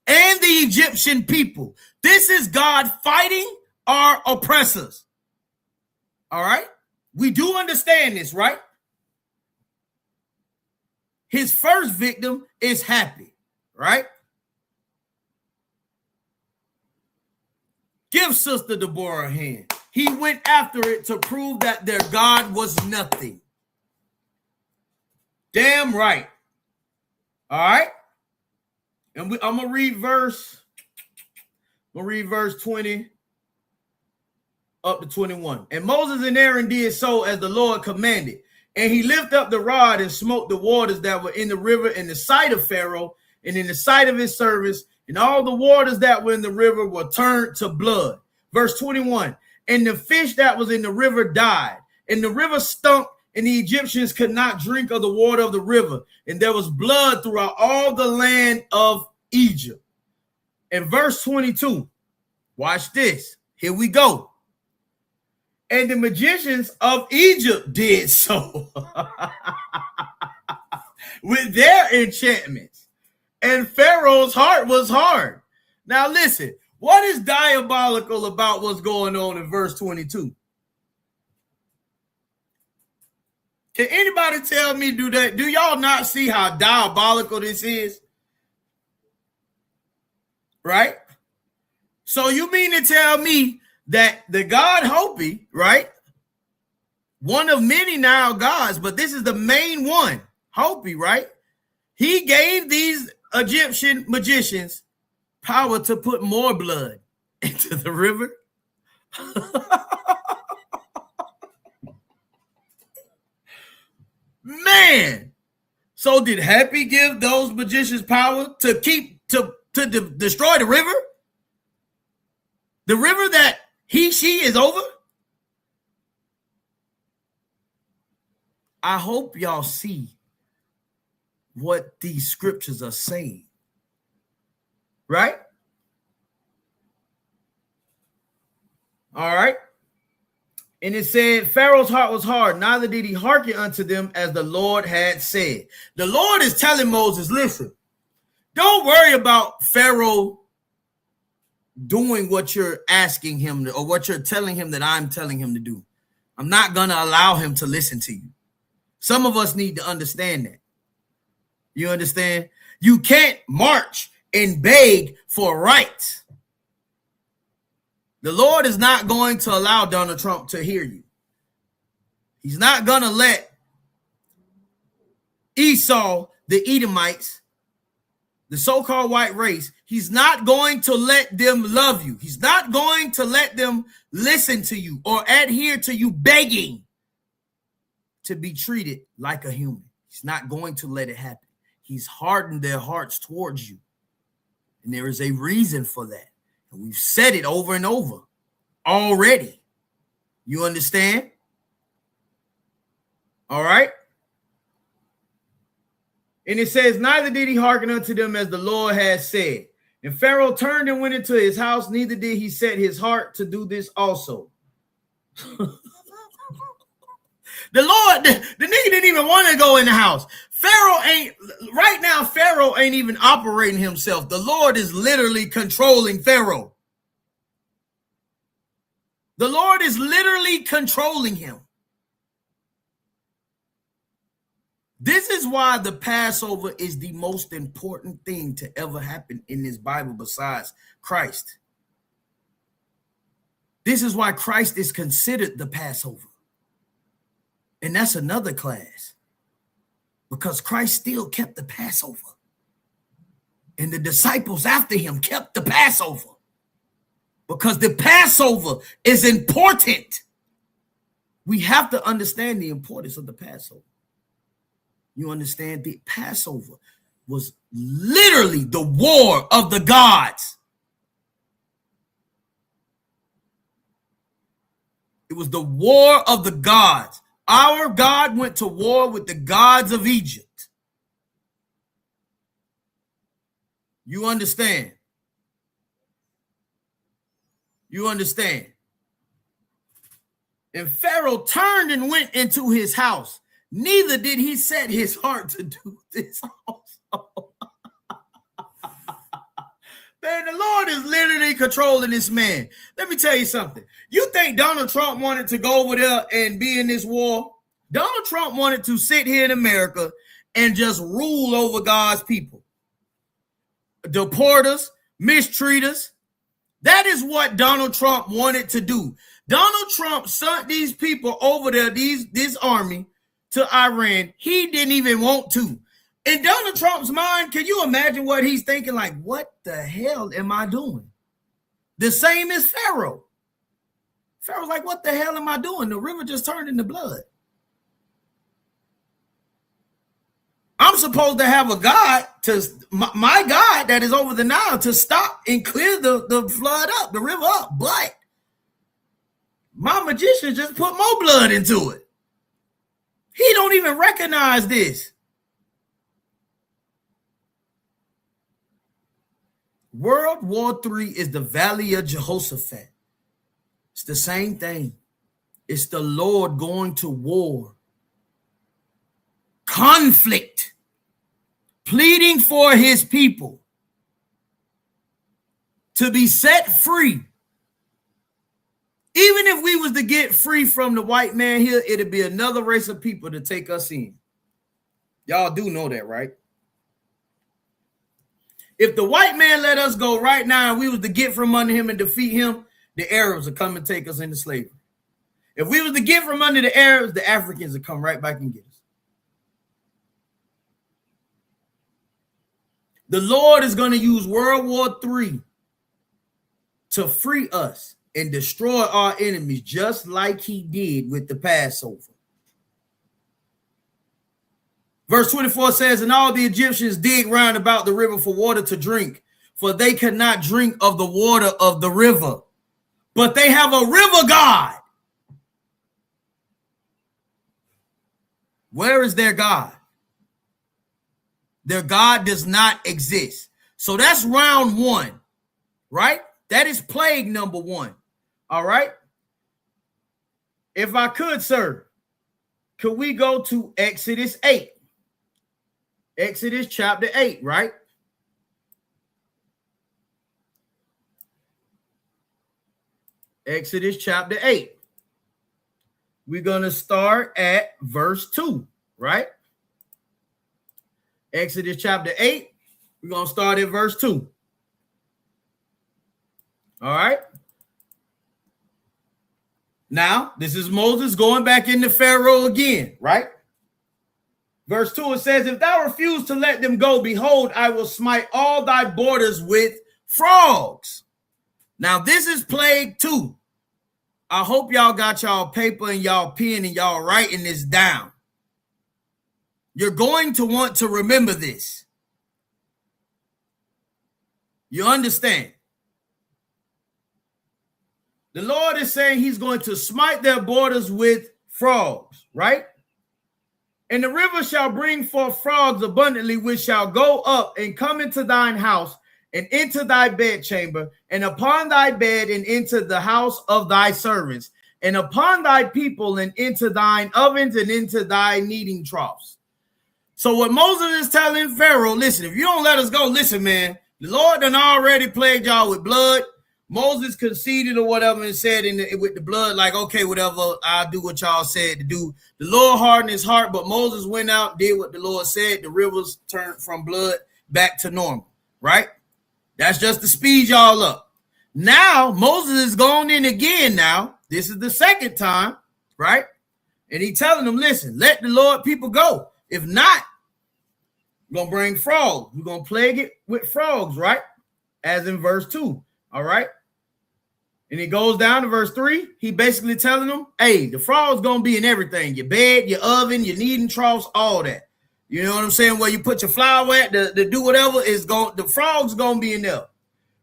and the Egyptian people. This is God fighting our oppressors. All right? We do understand this, right? His first victim is Happy, right? Give Sister Deborah a hand. He went after it to prove that their God was nothing. Damn right. All right. And I'm going to read verse 20 up to 21. And Moses and Aaron did so as the Lord commanded. And he lifted up the rod and smote the waters that were in the river in the sight of Pharaoh and in the sight of his servants. And all the waters that were in the river were turned to blood. Verse 21. And the fish that was in the river died. And the river stunk. And the Egyptians could not drink of the water of the river. And there was blood throughout all the land of Egypt. And verse 22. Watch this. Here we go. And the magicians of Egypt did so with their enchantments. And Pharaoh's heart was hard. Now listen, what is diabolical about what's going on in verse 22? Can anybody tell me, do y'all not see how diabolical this is? Right? So you mean to tell me that the god Hopi, right, one of many Nile gods, but this is the main one. Hopi, right? He gave these Egyptian magicians power to put more blood into the river. Man. So did Happy give those magicians power to destroy the river? The river that she is over? I hope y'all see what these scriptures are saying. Right? All right. And it said, Pharaoh's heart was hard, neither did he hearken unto them as the Lord had said. The Lord is telling Moses, listen, don't worry about Pharaoh doing what you're asking him to, or what you're telling him that I'm telling him to do. I'm not going to allow him to listen to you. Some of us need to understand that. You understand? You can't march and beg for rights. The Lord is not going to allow Donald Trump to hear you. He's not going to let Esau, the Edomites, the so-called white race, he's not going to let them love you. He's not going to let them listen to you or adhere to you begging to be treated like a human. He's not going to let it happen. He's hardened their hearts towards you. And there is a reason for that. And we've said it over and over already. You understand? All right. And it says, neither did he hearken unto them as the Lord had said. And Pharaoh turned and went into his house, neither did he set his heart to do this also. The Lord, the nigga didn't even want to go in the house. Pharaoh ain't even operating himself. The Lord is literally controlling Pharaoh. The Lord is literally controlling him. This is why the Passover is the most important thing to ever happen in this Bible besides Christ. This is why Christ is considered the Passover. And that's another class. Because Christ still kept the Passover. And the disciples after him kept the Passover. Because the Passover is important. We have to understand the importance of the Passover. You understand? The Passover was literally the war of the gods. It was the war of the gods. Our God went to war with the gods of Egypt. You understand? You understand? And Pharaoh turned and went into his house. Neither did he set his heart to do this also. Man, the Lord is literally controlling this man. Let me tell you something. You think Donald Trump wanted to go over there and be in this war? Donald Trump wanted to sit here in America and just rule over God's people. Deport us, mistreat us. That is what Donald Trump wanted to do. Donald Trump sent these people over there, this army, to Iran. He didn't even want to. In Donald Trump's mind, can you imagine what he's thinking? Like, what the hell am I doing? The same as Pharaoh. Pharaoh's like, what the hell am I doing? The river just turned into blood. I'm supposed to have a God, my God that is over the Nile, to stop and clear the flood up, the river up. But my magician just put more blood into it. He don't even recognize this. World War III is the Valley of Jehoshaphat. It's the same thing. It's the Lord going to war. Conflict. Pleading for his people to be set free. Even if we was to get free from the white man here, it'd be another race of people to take us in. Y'all do know that, right? If the white man let us go right now and we was to get from under him and defeat him, the Arabs would come and take us into slavery. If we was to get from under the Arabs, the Africans would come right back and get us. The Lord is going to use World War III to free us and destroy our enemies, just like he did with the Passover. Verse 24 says, and all the Egyptians dig round about the river for water to drink, for they could not drink of the water of the river, but they have a river god. Where is their God? Their God does not exist. So that's round one, right? That is plague number one. All right. If I could, sir, could we go to Exodus 8? Exodus chapter 8, right? Exodus chapter 8. We're going to start at verse 2, right? Exodus chapter 8. We're going to start at verse 2. All right. Now, this is Moses going back into Pharaoh again, right? Verse 2, it says, if thou refuse to let them go, behold, I will smite all thy borders with frogs. Now, this is plague 2. I hope y'all got y'all paper and y'all pen and y'all writing this down. You're going to want to remember this. You understand? The Lord is saying he's going to smite their borders with frogs, right? And the river shall bring forth frogs abundantly, which shall go up and come into thine house and into thy bedchamber, and upon thy bed, and into the house of thy servants, and upon thy people, and into thine ovens, and into thy kneading troughs. So what Moses is telling Pharaoh, listen, if you don't let us go, listen, man, the Lord done already plagued y'all with blood. Moses conceded or whatever and said with the blood, like, okay, whatever, I'll do what y'all said to do. The Lord hardened his heart, but Moses went out, did what the Lord said. The rivers turned from blood back to normal, right? That's just to speed y'all up. Now, Moses is going in again now. This is the second time, right? And he telling them, listen, let the Lord people go. If not, we're going to bring frogs. We're going to plague it with frogs, right? As in verse 2, all right? And he goes down to verse 3. He basically telling them, hey, the frogs going to be in everything. Your bed, your oven, your kneading troughs, all that. You know what I'm saying? Where you put your flour at to do whatever is going, the frogs going to be in there,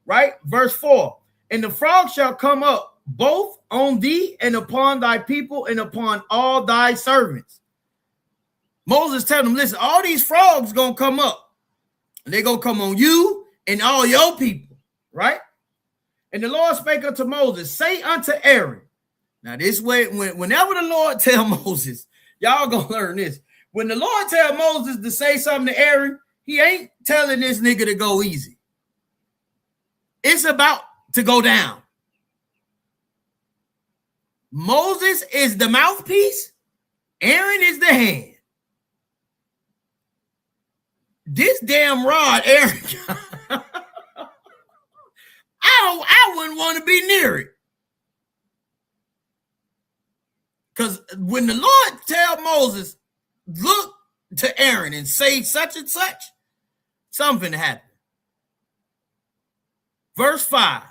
right? Verse 4, and the frogs shall come up both on thee and upon thy people and upon all thy servants. Moses tell them, listen, all these frogs going to come up. And they're going to come on you and all your people, right? And the Lord spake unto Moses, say unto Aaron. Now this way, whenever the Lord tell Moses, y'all going to learn this. When the Lord tell Moses to say something to Aaron, he ain't telling this nigga to go easy. It's about to go down. Moses is the mouthpiece. Aaron is the hand. This damn rod, Aaron, I wouldn't want to be near it. Because when the Lord tell Moses, look to Aaron and say such and such, something happened. Verse 5,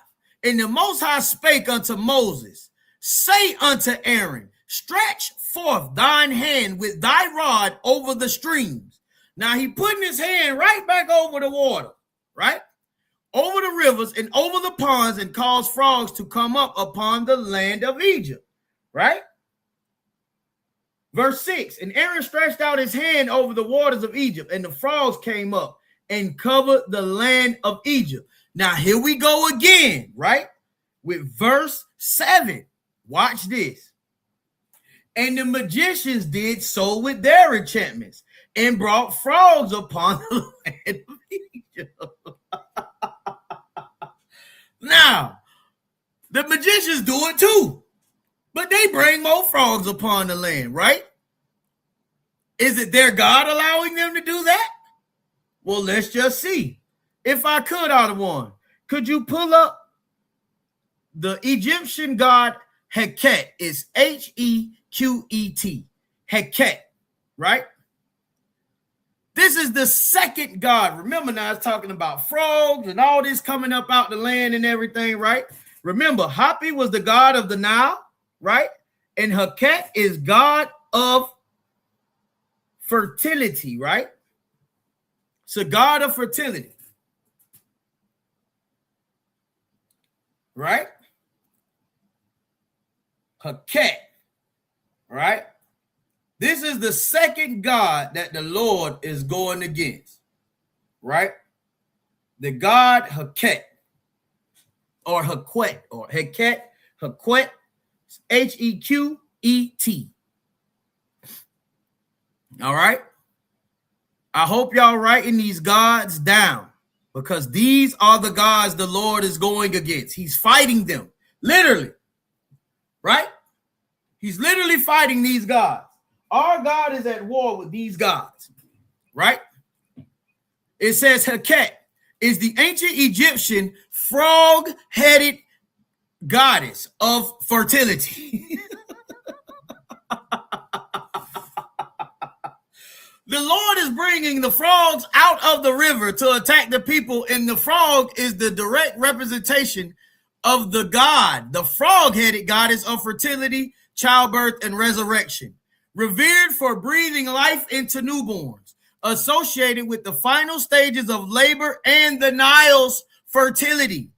and the Most High spake unto Moses, say unto Aaron, stretch forth thine hand with thy rod over the streams. Now he putting his hand right back over the water, right? Over the rivers and over the ponds, and cause frogs to come up upon the land of Egypt, right? Verse 6, and Aaron stretched out his hand over the waters of Egypt, and the frogs came up and covered the land of Egypt. Now here we go again, right? With verse 7. Watch this. And the magicians did so with their enchantments, and brought frogs upon the land of Egypt. Now, the magicians do it too, but they bring more frogs upon the land, right? Is it their God allowing them to do that? Well, let's just see. If I could, out of one, could you pull up the Egyptian god Heket is Hequet. Heket, right? This is the second god. Remember now, it's talking about frogs and all this coming up out the land and everything, right? Remember, Hapi was the god of the Nile, right? And Heket is god of fertility, right? It's a god of fertility, right? Heket, right? This is the second god that the Lord is going against, right? The god Heket, or Hequet, or Heket, Hequet, Hequet. All right? I hope y'all writing these gods down, because these are the gods the Lord is going against. He's fighting them, literally, right? He's literally fighting these gods. Our God is at war with these gods, right? It says Heket is the ancient Egyptian frog-headed goddess of fertility. The Lord is bringing the frogs out of the river to attack the people, and the frog is the direct representation of the god, the frog-headed goddess of fertility, childbirth, and resurrection. Revered for breathing life into newborns, associated with the final stages of labor and the Nile's fertility.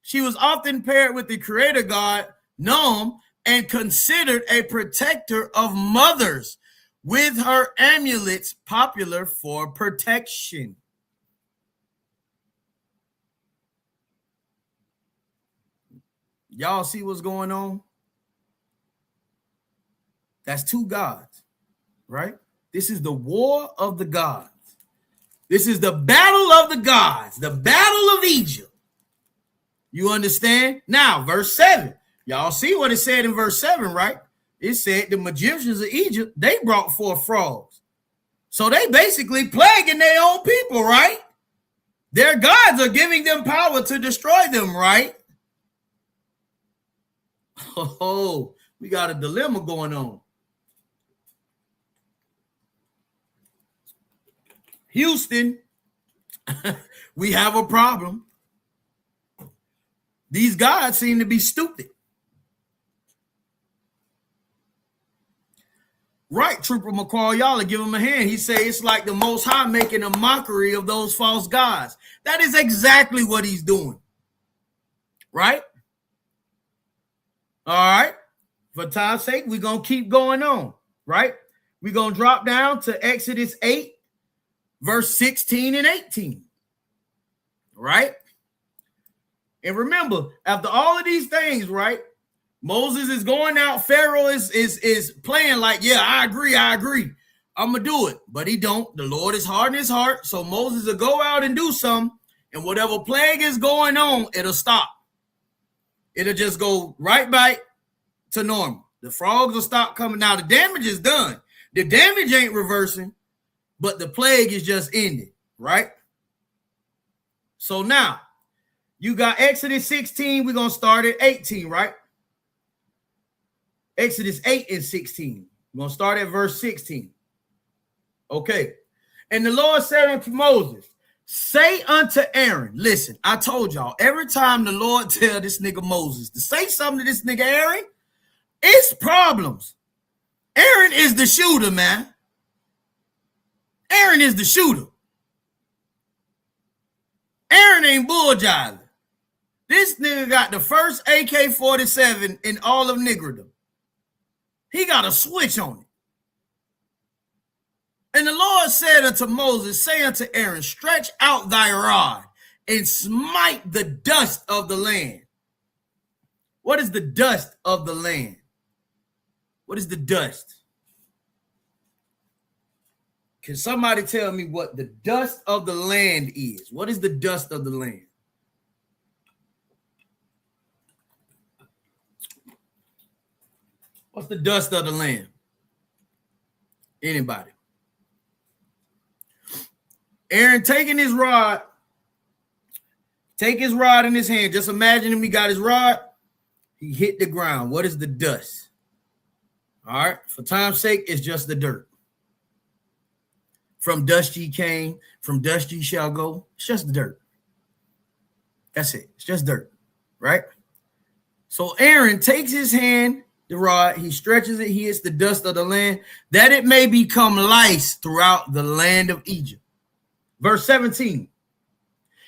She was often paired with the creator god, Nom, and considered a protector of mothers, with her amulets popular for protection. Y'all see what's going on? That's two gods, right? This is the war of the gods. This is the battle of the gods, the battle of Egypt. You understand? Now, verse 7. Y'all see what it said in verse 7, right? It said the magicians of Egypt, they brought forth frogs. So they basically plaguing their own people, right? Their gods are giving them power to destroy them, right? Oh, we got a dilemma going on. Houston, we have a problem. These gods seem to be stupid. Right, Trooper McCall, y'all give him a hand. He say it's like the Most High making a mockery of those false gods. That is exactly what he's doing. Right? All right. For time's sake, we're going to keep going on. Right? We're going to drop down to Exodus 8. Verse 16 and 18, right? And remember, after all of these things, right, Moses is going out. Pharaoh is playing like, yeah, I agree. I'm going to do it. But he don't. The Lord is hardening his heart. So Moses will go out and do something. And whatever plague is going on, it'll stop. It'll just go right back to normal. The frogs will stop coming. Now, the damage is done. The damage ain't reversing. But the plague is just ended, right? So now, you got Exodus 16. We're going to start at 18, right? Exodus 8 and 16. We're going to start at verse 16. Okay. And the Lord said unto Moses, say unto Aaron, listen, I told y'all, every time the Lord tell this nigga Moses to say something to this nigga Aaron, it's problems. Aaron is the shooter, man. Aaron is the shooter. Aaron ain't bull-jiving. This nigga got the first AK-47 in all of niggerdom. He got a switch on it. And the Lord said unto Moses, say unto Aaron, stretch out thy rod and smite the dust of the land. What is the dust of the land? What is the dust? Can somebody tell me what the dust of the land is? What is the dust of the land? What's the dust of the land? Anybody? Aaron taking his rod, take his rod in his hand. Just imagine him, he got his rod. He hit the ground. What is the dust? All right. For time's sake, it's just the dirt. From dust ye came, from dust ye shall go. It's just the dirt. That's it. It's just dirt, right? So Aaron takes his hand, the rod, he stretches it, he hits the dust of the land, that it may become lice throughout the land of Egypt. Verse 17.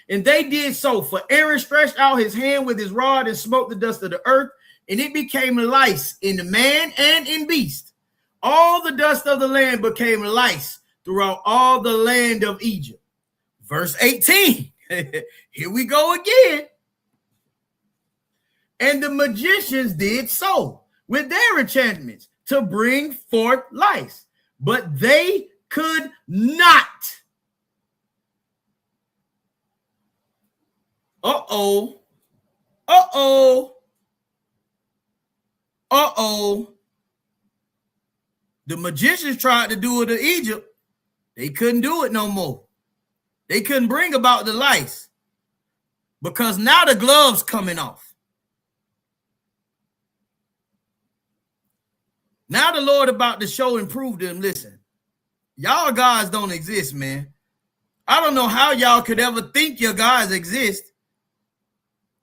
And they did so, for Aaron stretched out his hand with his rod and smote the dust of the earth, and it became lice in the man and in beast. All the dust of the land became lice throughout all the land of Egypt. Verse 18. Here we go again. And the magicians did so with their enchantments to bring forth lice, but they could not. Uh-oh. Uh-oh. Uh-oh. The magicians tried to do it in Egypt. They couldn't do it no more. They couldn't bring about the lice because now the gloves coming off. Now the Lord about to show and prove to them, listen, y'all gods don't exist, man. I don't know how y'all could ever think your gods exist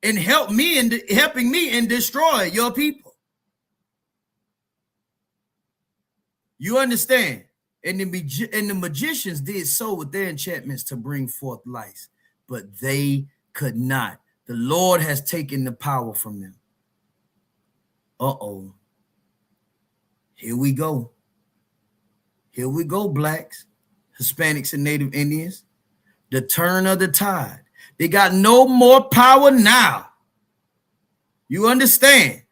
and helping me and destroy your people. You understand? And the magicians did so with their enchantments to bring forth lice, but they could not. The Lord has taken the power from them. Uh-oh. Here we go. Here we go, blacks, Hispanics, and Native Indians. The turn of the tide. They got no more power now. You understand?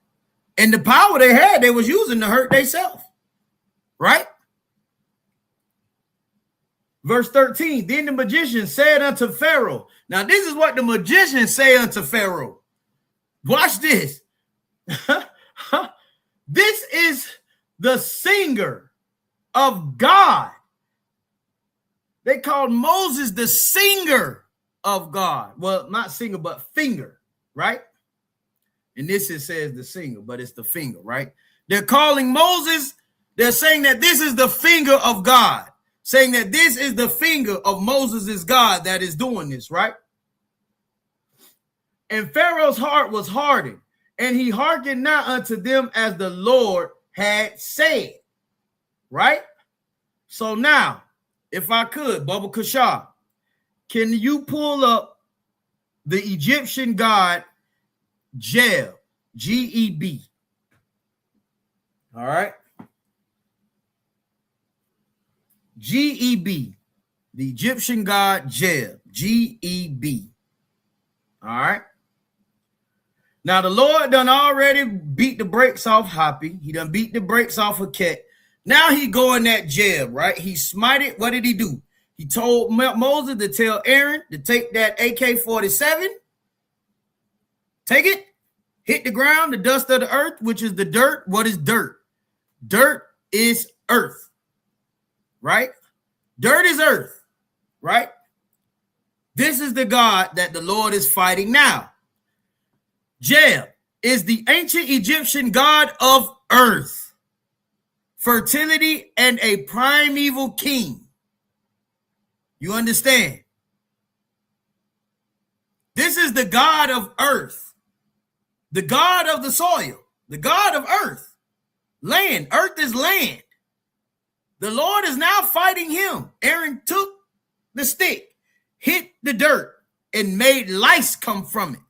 And the power they had, they was using to hurt themselves. Right? Verse 13, then the magician said unto Pharaoh. Now, this is what the magicians say unto Pharaoh. Watch this. This is the singer of God. They called Moses the singer of God. Well, not singer, but finger, right? And this it says the singer, but it's the finger, right? They're calling Moses, they're saying that this is the finger of God. Saying that this is the finger of Moses' God that is doing this, right? And Pharaoh's heart was hardened, and he hearkened not unto them as the Lord had said, right? So now, if I could, Baba Kashar, can you pull up the Egyptian god Geb, G-E-B? All right. G-E-B, the Egyptian god Geb, G-E-B. All right. Now, the Lord done already beat the brakes off Hoppy. He done beat the brakes off of Ket. Now he going at Geb, right? He smited. What did he do? He told Moses to tell Aaron to take that AK-47, take it, hit the ground, the dust of the earth, which is the dirt. What is dirt? Dirt is earth. Right? Dirt is earth, right? This is the God that the Lord is fighting now. Geb is the ancient Egyptian god of earth, fertility, and a primeval king. You understand? This is the god of earth, the god of the soil, the god of earth, land. Earth is land. The Lord is now fighting him. Aaron took the stick, hit the dirt, and made lice come from it.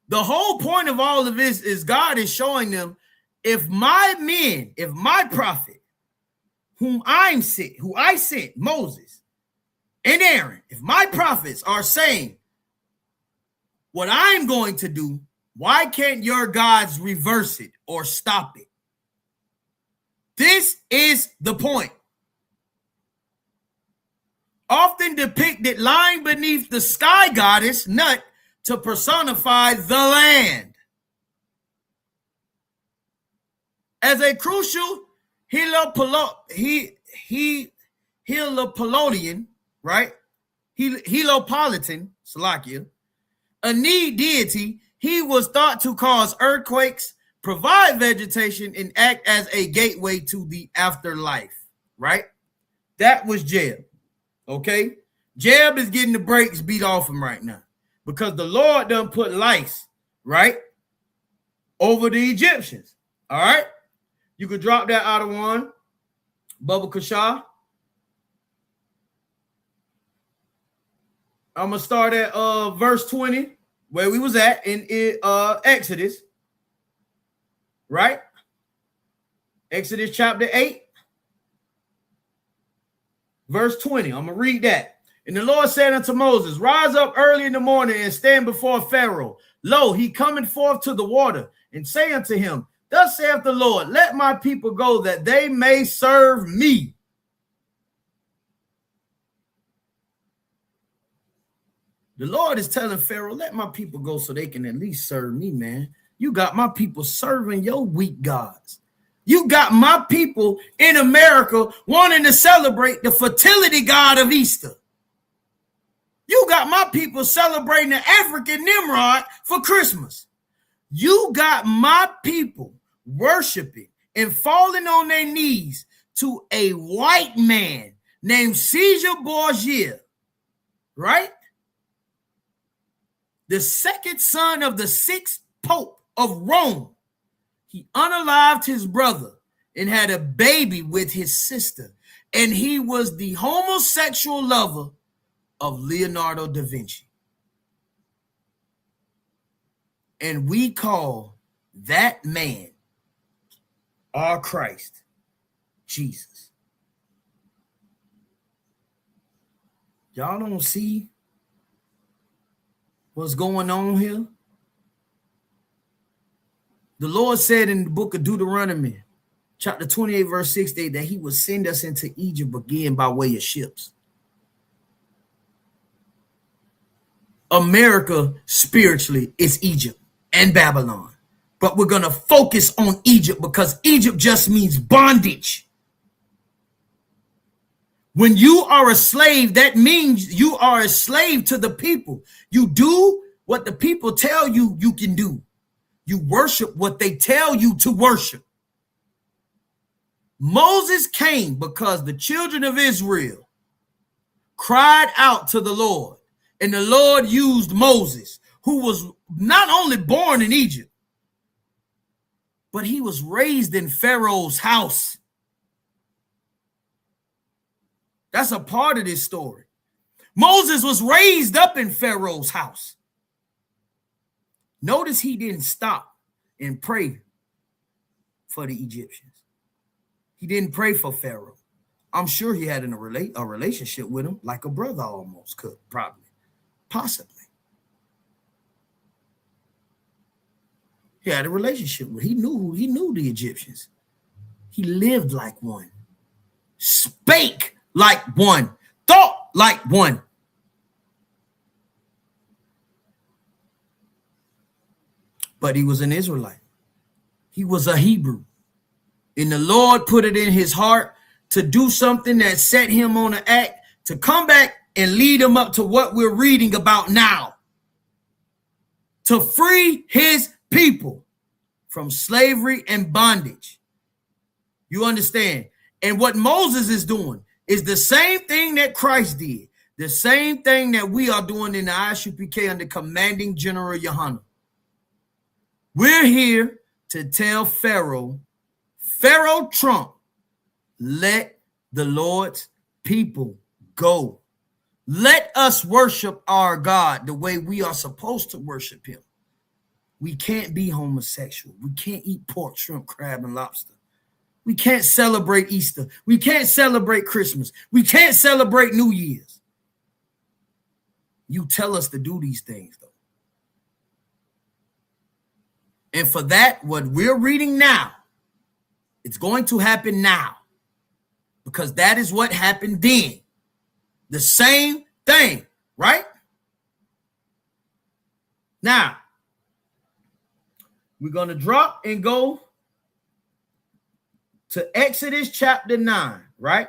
The whole point of all of this is God is showing them, if my men, if my prophet, who I sent, Moses and Aaron, if my prophets are saying what I'm going to do, why can't your gods reverse it or stop it? This is the point. Often depicted lying beneath the sky goddess Nut to personify the land. As a crucial Heliopolitan, right? Heliopolitan, Salakia, a need deity, He was thought to cause earthquakes, provide vegetation, and act as a gateway to the afterlife, right? That was Jeb, okay? Jeb is getting the brakes beat off him right now because the Lord done put lice, right, over the Egyptians, all right? You could drop that out of one, Bubba Kasha. I'm going to start at verse 20, where we was at in Exodus, right? Exodus chapter 8, verse 20. I'm going to read that. And the Lord said unto Moses, rise up early in the morning and stand before Pharaoh. Lo, he cometh forth to the water, and say unto him, thus saith the Lord, let my people go that they may serve me. The Lord is telling Pharaoh, let my people go so they can at least serve me, man. You got my people serving your weak gods. You got my people in America wanting to celebrate the fertility god of Easter. You got my people celebrating the African Nimrod for Christmas. You got my people worshiping and falling on their knees to a white man named Caesar Borgia, right? The second son of the sixth Pope of Rome. He unalived his brother and had a baby with his sister. And he was the homosexual lover of Leonardo da Vinci. And we call that man, our Christ, Jesus. Y'all don't see what's going on here? The Lord said in the book of Deuteronomy, chapter 28, verse 68, that he would send us into Egypt again by way of ships. America spiritually is Egypt and Babylon. But we're going to focus on Egypt because Egypt just means bondage. When you are a slave, that means you are a slave to the people. You do what the people tell you you can do. You worship what they tell you to worship. Moses came because the children of Israel cried out to the Lord. And the Lord used Moses, who was not only born in Egypt, but he was raised in Pharaoh's house. That's a part of this story. Moses was raised up in Pharaoh's house. Notice he didn't stop and pray for the Egyptians. He didn't pray for Pharaoh. I'm sure he had a relationship with him, like a brother almost could, probably. Possibly. He had a relationship with. He knew the Egyptians. He lived like one, spake like one, thought like one. But he was an Israelite. He was a Hebrew. And the Lord put it in his heart to do something that set him on an act to come back and lead him up to what we're reading about now. To free his people from slavery and bondage. You understand? And what Moses is doing is the same thing that Christ did. The same thing that we are doing in the ISUPK under commanding General Yohana. We're here to tell Pharaoh Trump, let the Lord's people go. Let us worship our God the way we are supposed to worship him. We can't be homosexual. We can't eat pork, shrimp, crab, and lobster. We can't celebrate Easter. We can't celebrate Christmas. We can't celebrate New Year's. You tell us to do these things, though. And for that, what we're reading now, it's going to happen now. Because that is what happened then. The same thing, right? Now, we're going to drop and go to Exodus chapter 9, right?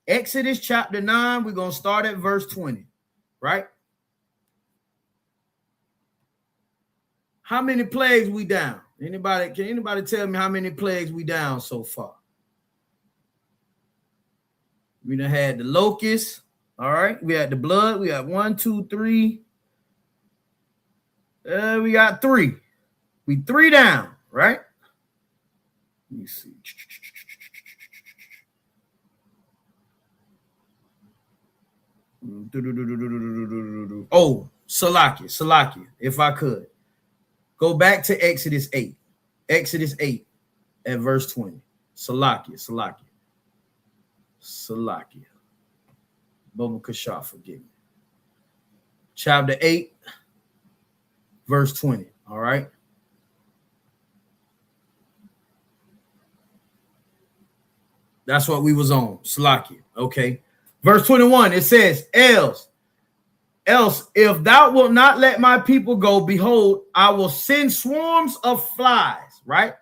Exodus chapter 9, we're going to start at verse 20, right? How many plagues we down? Anybody? Can anybody tell me how many plagues we down so far? We done had the locusts. All right. We had the blood. We got 1, 2, 3. We got 3. We 3 down, right? Let me see. Oh, Salakia, if I could. Go back to Exodus 8. Exodus 8 at verse 20. Salakia. Baba Kashaf, forgive me. Chapter 8, verse 20. All right. That's what we was on. Salakia. Okay. Verse 21, it says, else, if thou wilt not let my people go, behold, I will send swarms of flies, right?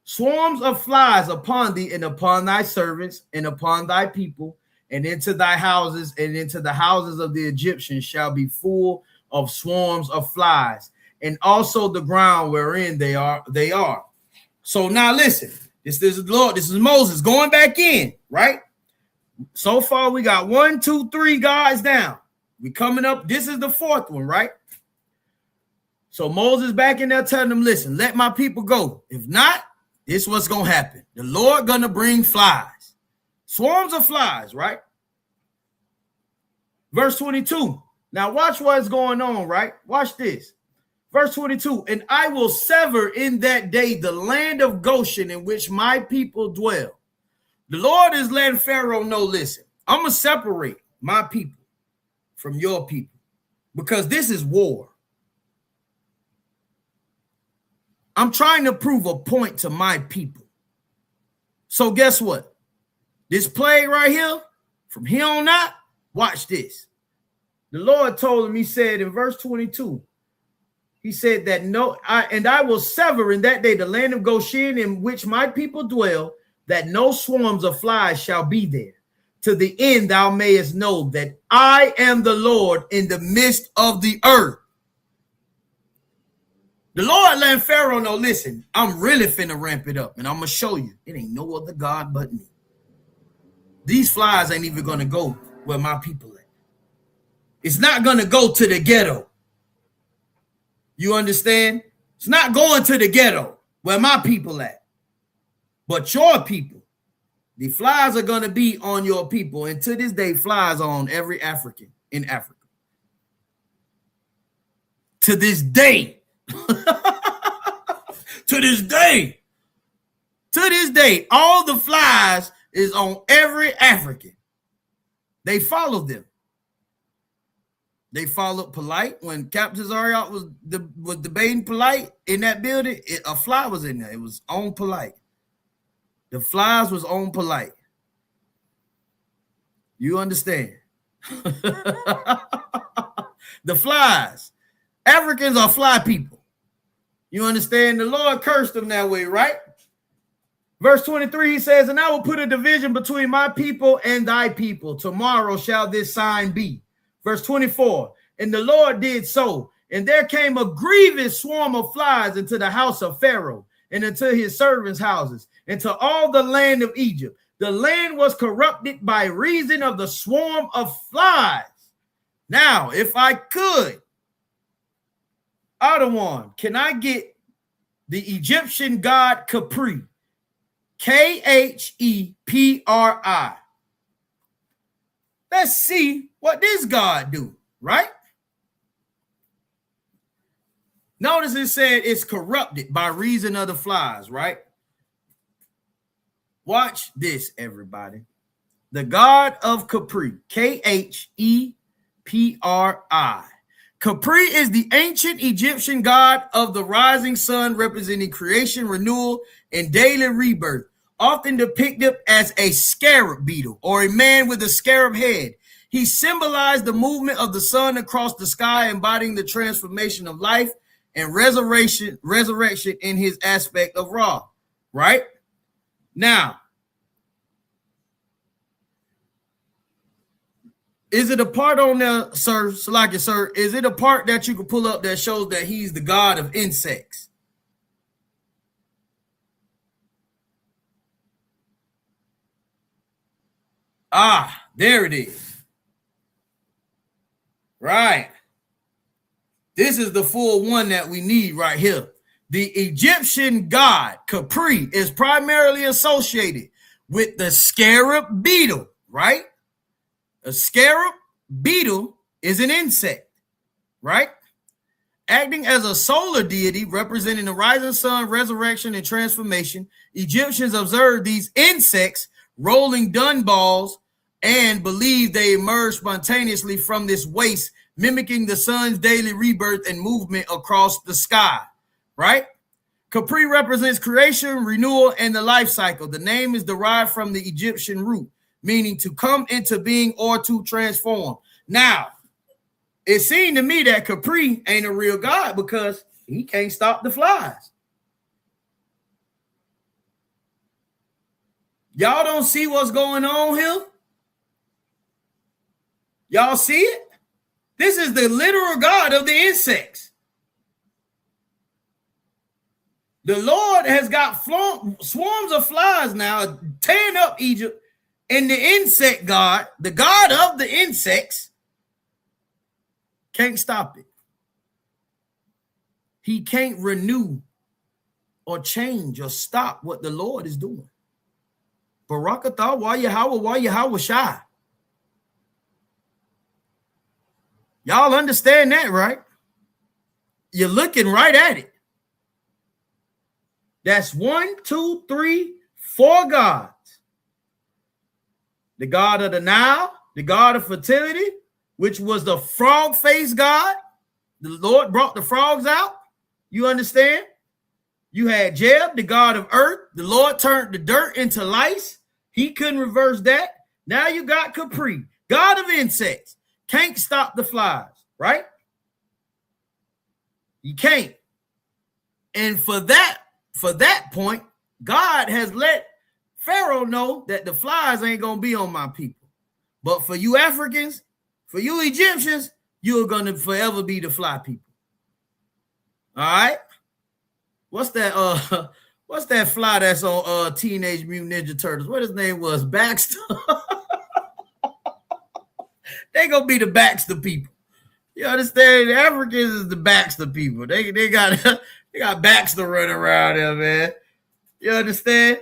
Swarms of flies upon thee and upon thy servants and upon thy people, and into thy houses and into the houses of the Egyptians shall be full of swarms of flies, and also the ground wherein they are. So now listen, this is the Lord, this is Moses going back in, right? So far, we got 1, 2, 3 guys down. We coming up. This is the 4th one, right? So Moses back in there telling them, listen, let my people go. If not, this is what's going to happen. The Lord going to bring flies. Swarms of flies, right? Verse 22. Now watch what's going on, right? Watch this. Verse 22. And I will sever in that day the land of Goshen in which my people dwell. The Lord is letting Pharaoh know, listen, I'm going to separate my people from your people because this is war. I'm trying to prove a point to my people. So guess what? This plague right here, from here on out, watch this. The Lord told him, he said in verse 22, he said that I will sever in that day the land of Goshen in which my people dwell, that no swarms of flies shall be there, to the end thou mayest know that I am the Lord in the midst of the earth. The Lord letting Pharaoh know, listen, I'm really finna ramp it up, and I'm going to show you it ain't no other God but me. These flies ain't even going to go where my people at. It's not going to go to the ghetto. You understand? It's not going to the ghetto where my people at. But your people, the flies are going to be on your people. And to this day, flies are on every African in Africa. To this day. To this day, all the flies is on every African. They followed them. They followed Polite when Captain Zariot was debating Polite in that building. A fly was in there. It was on Polite. The flies was on Polite. You understand? The flies. Africans are fly people. You understand? The Lord cursed them that way, right? Verse 23, he says, and I will put a division between my people and thy people. Tomorrow shall this sign be. Verse 24, and the Lord did so. And there came a grievous swarm of flies into the house of Pharaoh and into his servants' houses, and to all the land of Egypt. The land was corrupted by reason of the swarm of flies. Now, if I could, Adawan, can I get the Egyptian god Khepri? Khepri. Let's see what this god do, right? Notice it said it's corrupted by reason of the flies, right? Watch this, everybody. The god of Khepri, Khepri. Khepri is the ancient Egyptian god of the rising sun, representing creation, renewal, and daily rebirth, often depicted as a scarab beetle or a man with a scarab head. He symbolized the movement of the sun across the sky, embodying the transformation of life and resurrection in his aspect of Ra, right? Now, Is it a part on there, sir? Salaki, sir. Is it a part that you can pull up that shows that he's the god of insects? Ah, there it is. Right. This is the full one that we need right here. The Egyptian god Capri is primarily associated with the scarab beetle, right? A scarab beetle is an insect, right? Acting as a solar deity representing the rising sun, resurrection, and transformation, Egyptians observed these insects rolling dung balls and believed they emerged spontaneously from this waste, mimicking the sun's daily rebirth and movement across the sky, right? Capri represents creation, renewal, and the life cycle. The name is derived from the Egyptian root, meaning to come into being or to transform. Now, it seemed to me that Capri ain't a real god because he can't stop the flies. Y'all don't see what's going on here? Y'all see it? This is the literal god of the insects. The Lord has got swarms of flies now tearing up Egypt, and the insect god, the god of the insects, can't stop it. He can't renew or change or stop what the Lord is doing. Barakatah, why Yahweh Shai. Y'all understand that, right? You're looking right at it. That's 1, 2, 3, 4 gods. The god of the Nile, the god of fertility, which was the frog-faced god. The Lord brought the frogs out. You understand? You had Jeb, the god of earth. The Lord turned the dirt into lice. He couldn't reverse that. Now you got Capri, god of insects. Can't stop the flies, right? You can't. And for that point, God has let Pharaoh know that the flies ain't going to be on my people. But for you Africans, for you Egyptians, you're going to forever be the fly people. All right? What's that fly that's on Teenage Mutant Ninja Turtles? What his name was? Baxter. They going to be the Baxter people. You understand? The Africans is the Baxter people. They got Baxter running around there, man. You understand?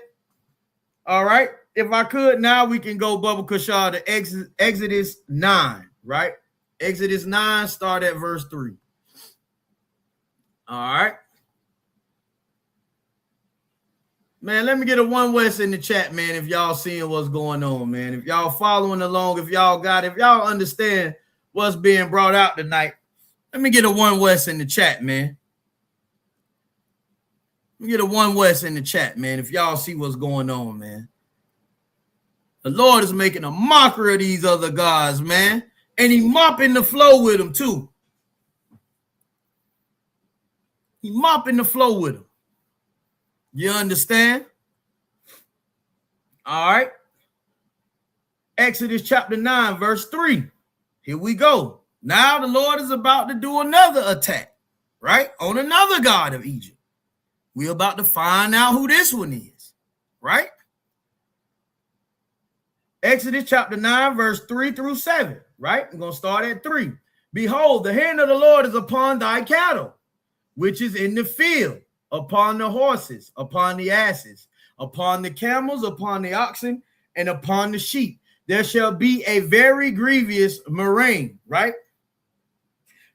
All right. If I could, now we can go Bubba Kushar to Exodus 9, right? Exodus 9, start at verse 3. All right. Man, let me get a one West in the chat, man, if y'all seeing what's going on, man. If y'all following along, if y'all understand what's being brought out tonight, let me get a one West in the chat, man. Let me get a one West in the chat, man, if y'all see what's going on, man. The Lord is making a mockery of these other gods, man. And he mopping the flow with them, too. He mopping the flow with them. You understand? All right. Exodus chapter 9, verse 3. Here we go. Now the Lord is about to do another attack, right? On another god of Egypt. We're about to find out who this one is, right? Exodus chapter 9, verse 3 through 7, right? I'm going to start at 3. Behold, the hand of the Lord is upon thy cattle, which is in the field, upon the horses, upon the asses, upon the camels, upon the oxen, and upon the sheep. There shall be a very grievous murrain, right?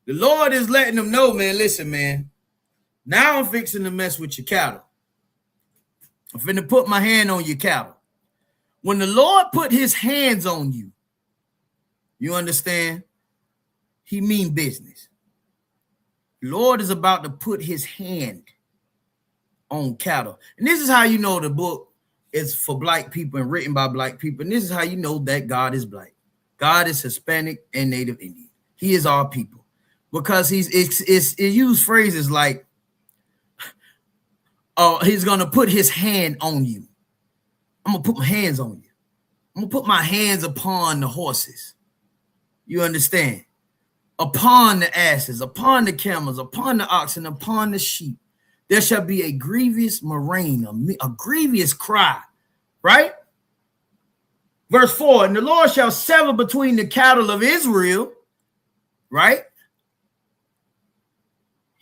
The Lord is letting them know, man, listen, man, now I'm fixing to mess with your cattle. I'm finna put my hand on your cattle. When the Lord put his hands on you, you understand? He mean business. The Lord is about to put his hand on cattle. And this is how you know the book is for black people and written by black people. And this is how you know that God is black. God is Hispanic and Native Indian. He is our people. Because it used phrases like, he's going to put his hand on you. I'm going to put my hands on you. I'm going to put my hands upon the horses. You understand? Upon the asses, upon the camels, upon the oxen, upon the sheep, there shall be a grievous murrain, a grievous cry, right? Verse 4, and the Lord shall sever between the cattle of Israel, right?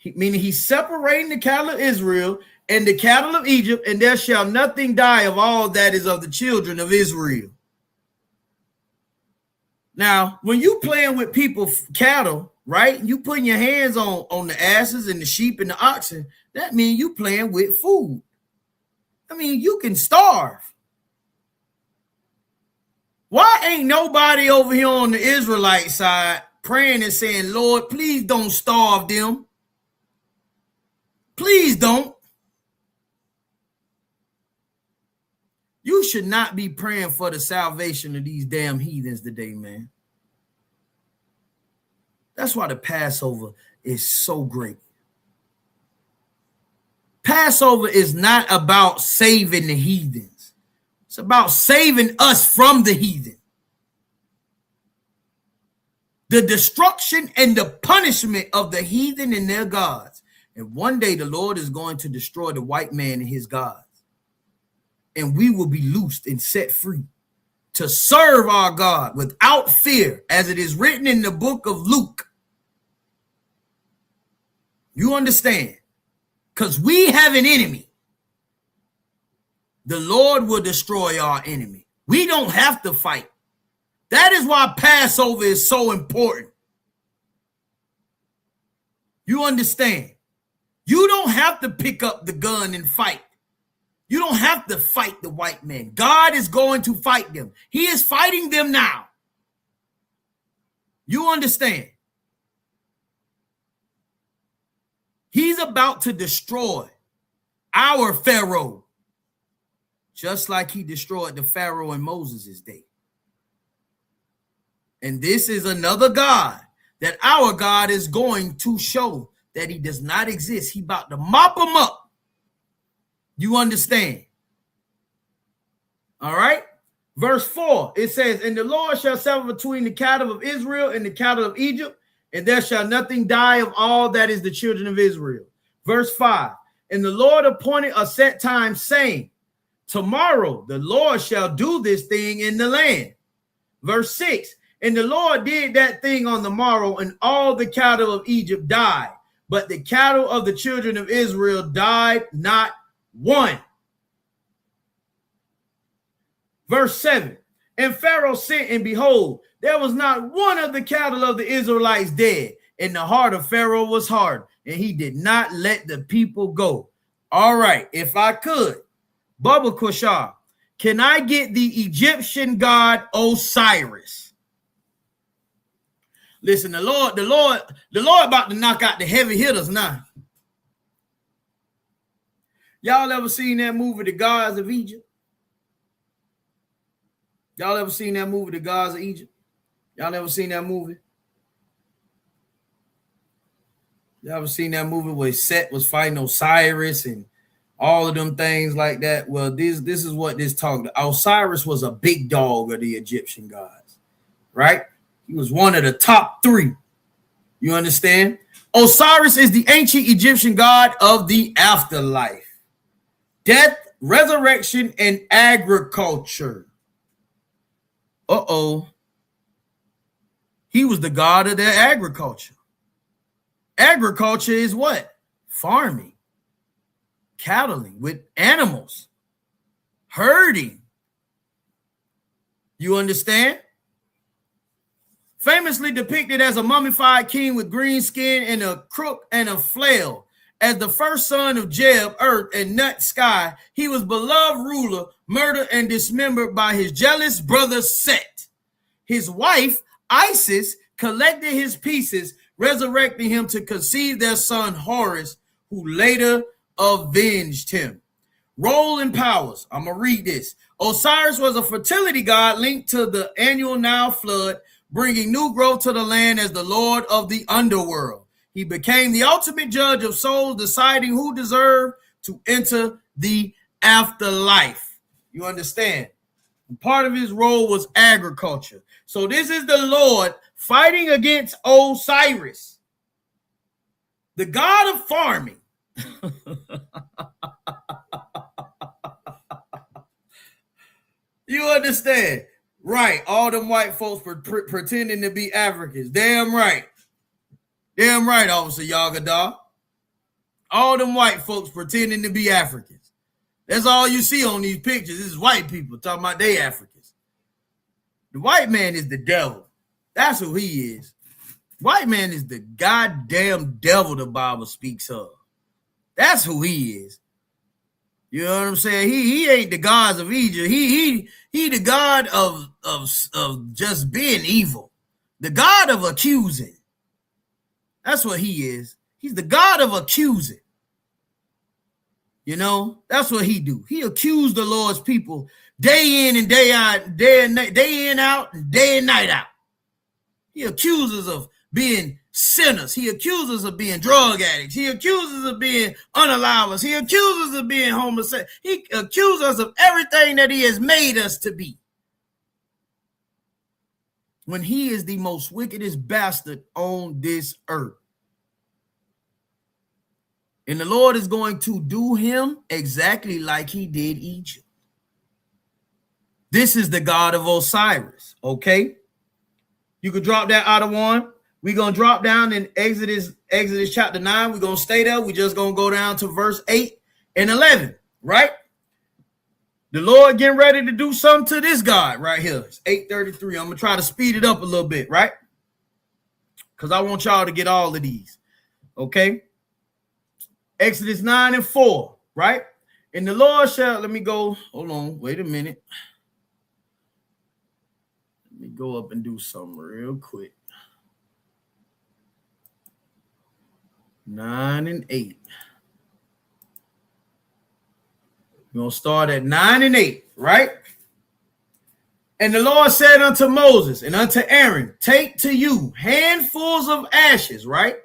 Meaning he's separating the cattle of Israel and the cattle of Egypt, and there shall nothing die of all that is of the children of Israel. Now, when you playing with people's cattle, right, you putting your hands on the asses and the sheep and the oxen, that means you playing with food. I mean, you can starve. Why ain't nobody over here on the Israelite side praying and saying, Lord, please don't starve them? Please don't. You should not be praying for the salvation of these damn heathens today, man. That's why the Passover is so great. Passover is not about saving the heathens. It's about saving us from the heathen. The destruction and the punishment of the heathen and their gods. And one day the Lord is going to destroy the white man and his gods. And we will be loosed and set free to serve our God without fear, as it is written in the book of Luke. You understand? Because we have an enemy. The Lord will destroy our enemy. We don't have to fight. That is why Passover is so important. You understand? You don't have to pick up the gun and fight. You don't have to fight the white man. God is going to fight them. He is fighting them now. You understand? He's about to destroy our Pharaoh, just like he destroyed the Pharaoh in Moses' day. And this is another God that our God is going to show that he does not exist. He about to mop them up. You understand? All right. Verse 4, it says, and the Lord shall sever between the cattle of Israel and the cattle of Egypt, and there shall nothing die of all that is the children of Israel. Verse 5, and the Lord appointed a set time, saying, tomorrow the Lord shall do this thing in the land. Verse 6, and the Lord did that thing on the morrow, and all the cattle of Egypt died, but the cattle of the children of Israel died not one. Verse 7, and Pharaoh sent, and behold, there was not one of the cattle of the Israelites dead, and the heart of Pharaoh was hard, and he did not let the people go. All right, if I could, Baba Kushar, can I get the Egyptian god Osiris? Listen, the Lord about to knock out the heavy hitters now. Y'all ever seen that movie, The Gods of Egypt? Y'all ever seen that movie, The Gods of Egypt? Y'all ever seen that movie? Y'all ever seen that movie where Set was fighting Osiris and all of them things like that? Well, this is what this talked about. Osiris was a big dog of the Egyptian gods, right? He was one of the top 3. You understand? Osiris is the ancient Egyptian god of the afterlife, death, resurrection, and agriculture. He was the god of their agriculture. Agriculture is what? Farming, cattling with animals, herding. You understand? Famously depicted as a mummified king with green skin and a crook and a flail. As the first son of Jeb, earth, and Nut, sky, he was beloved ruler, murdered and dismembered by his jealous brother Set. His wife, Isis, collected his pieces, resurrecting him to conceive their son Horus, who later avenged him. Role and powers. I'm going to read this. Osiris was a fertility god linked to the annual Nile flood, bringing new growth to the land as the lord of the underworld. He became the ultimate judge of souls, deciding who deserved to enter the afterlife. You understand? And part of his role was agriculture. So this is the Lord fighting against Osiris, the god of farming. You understand? Right. All them white folks pretending to be Africans. Damn right. Damn right, Officer Yagada. All them white folks pretending to be Africans. That's all you see on these pictures. This is white people talking about they Africans. The white man is the devil. That's who he is. White man is the goddamn devil the Bible speaks of. That's who he is. You know what I'm saying? He ain't the gods of Egypt. He the god of just being evil. The god of accusing. That's what he is. He's the god of accusing. You know, that's what he do. He accused the Lord's people day in and day out, day in out, and day and night out. He accuses of being sinners. He accuses of being drug addicts. He accuses of being unalivers. He accuses of being homosexual. He accuses us of everything that he has made us to be. When he is the most wickedest bastard on this earth. And the Lord is going to do him exactly like he did Egypt. This is the God of Osiris, okay? You could drop that out of one. We're going to drop down in Exodus chapter 9. We're going to stay there. We're just going to go down to verse 8 and 11, right? The Lord getting ready to do something to this God right here. It's 8:33. I'm going to try to speed it up a little bit, right? Because I want y'all to get all of these, okay? Exodus 9 and 4, right? And the Lord shall, let me go, hold on, wait a minute. Let me go up and do something real quick. 9 and 8. We're going to start at 9 and 8, right? And the Lord said unto Moses and unto Aaron, take to you handfuls of ashes, right,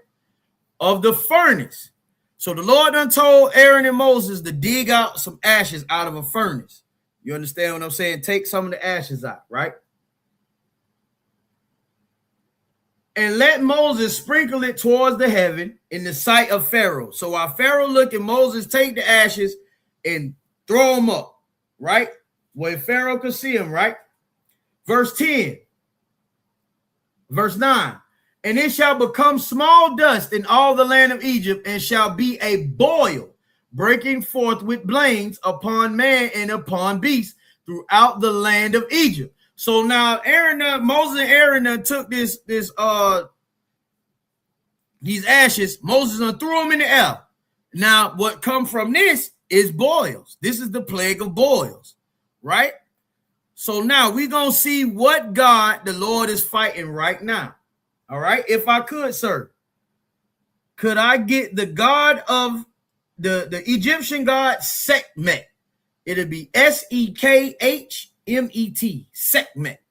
of the furnace. So the Lord done told Aaron and Moses to dig out some ashes out of a furnace. You understand what I'm saying? Take some of the ashes out, right? And let Moses sprinkle it towards the heaven in the sight of Pharaoh. So while Pharaoh look at Moses, take the ashes and throw them up, right? Where Pharaoh could see them, right? Verse 10. Verse 9. And it shall become small dust in all the land of Egypt, and shall be a boil, breaking forth with blains upon man and upon beast throughout the land of Egypt. So now Moses and Aaron took these ashes. Moses threw them in the air. Now what come from this is boils. This is the plague of boils, right? So now we're going to see what God the Lord is fighting right now. All right. If I could, sir, could I get the God of the Egyptian God Sekhmet? It'll be Sekhmet, Sekhmet.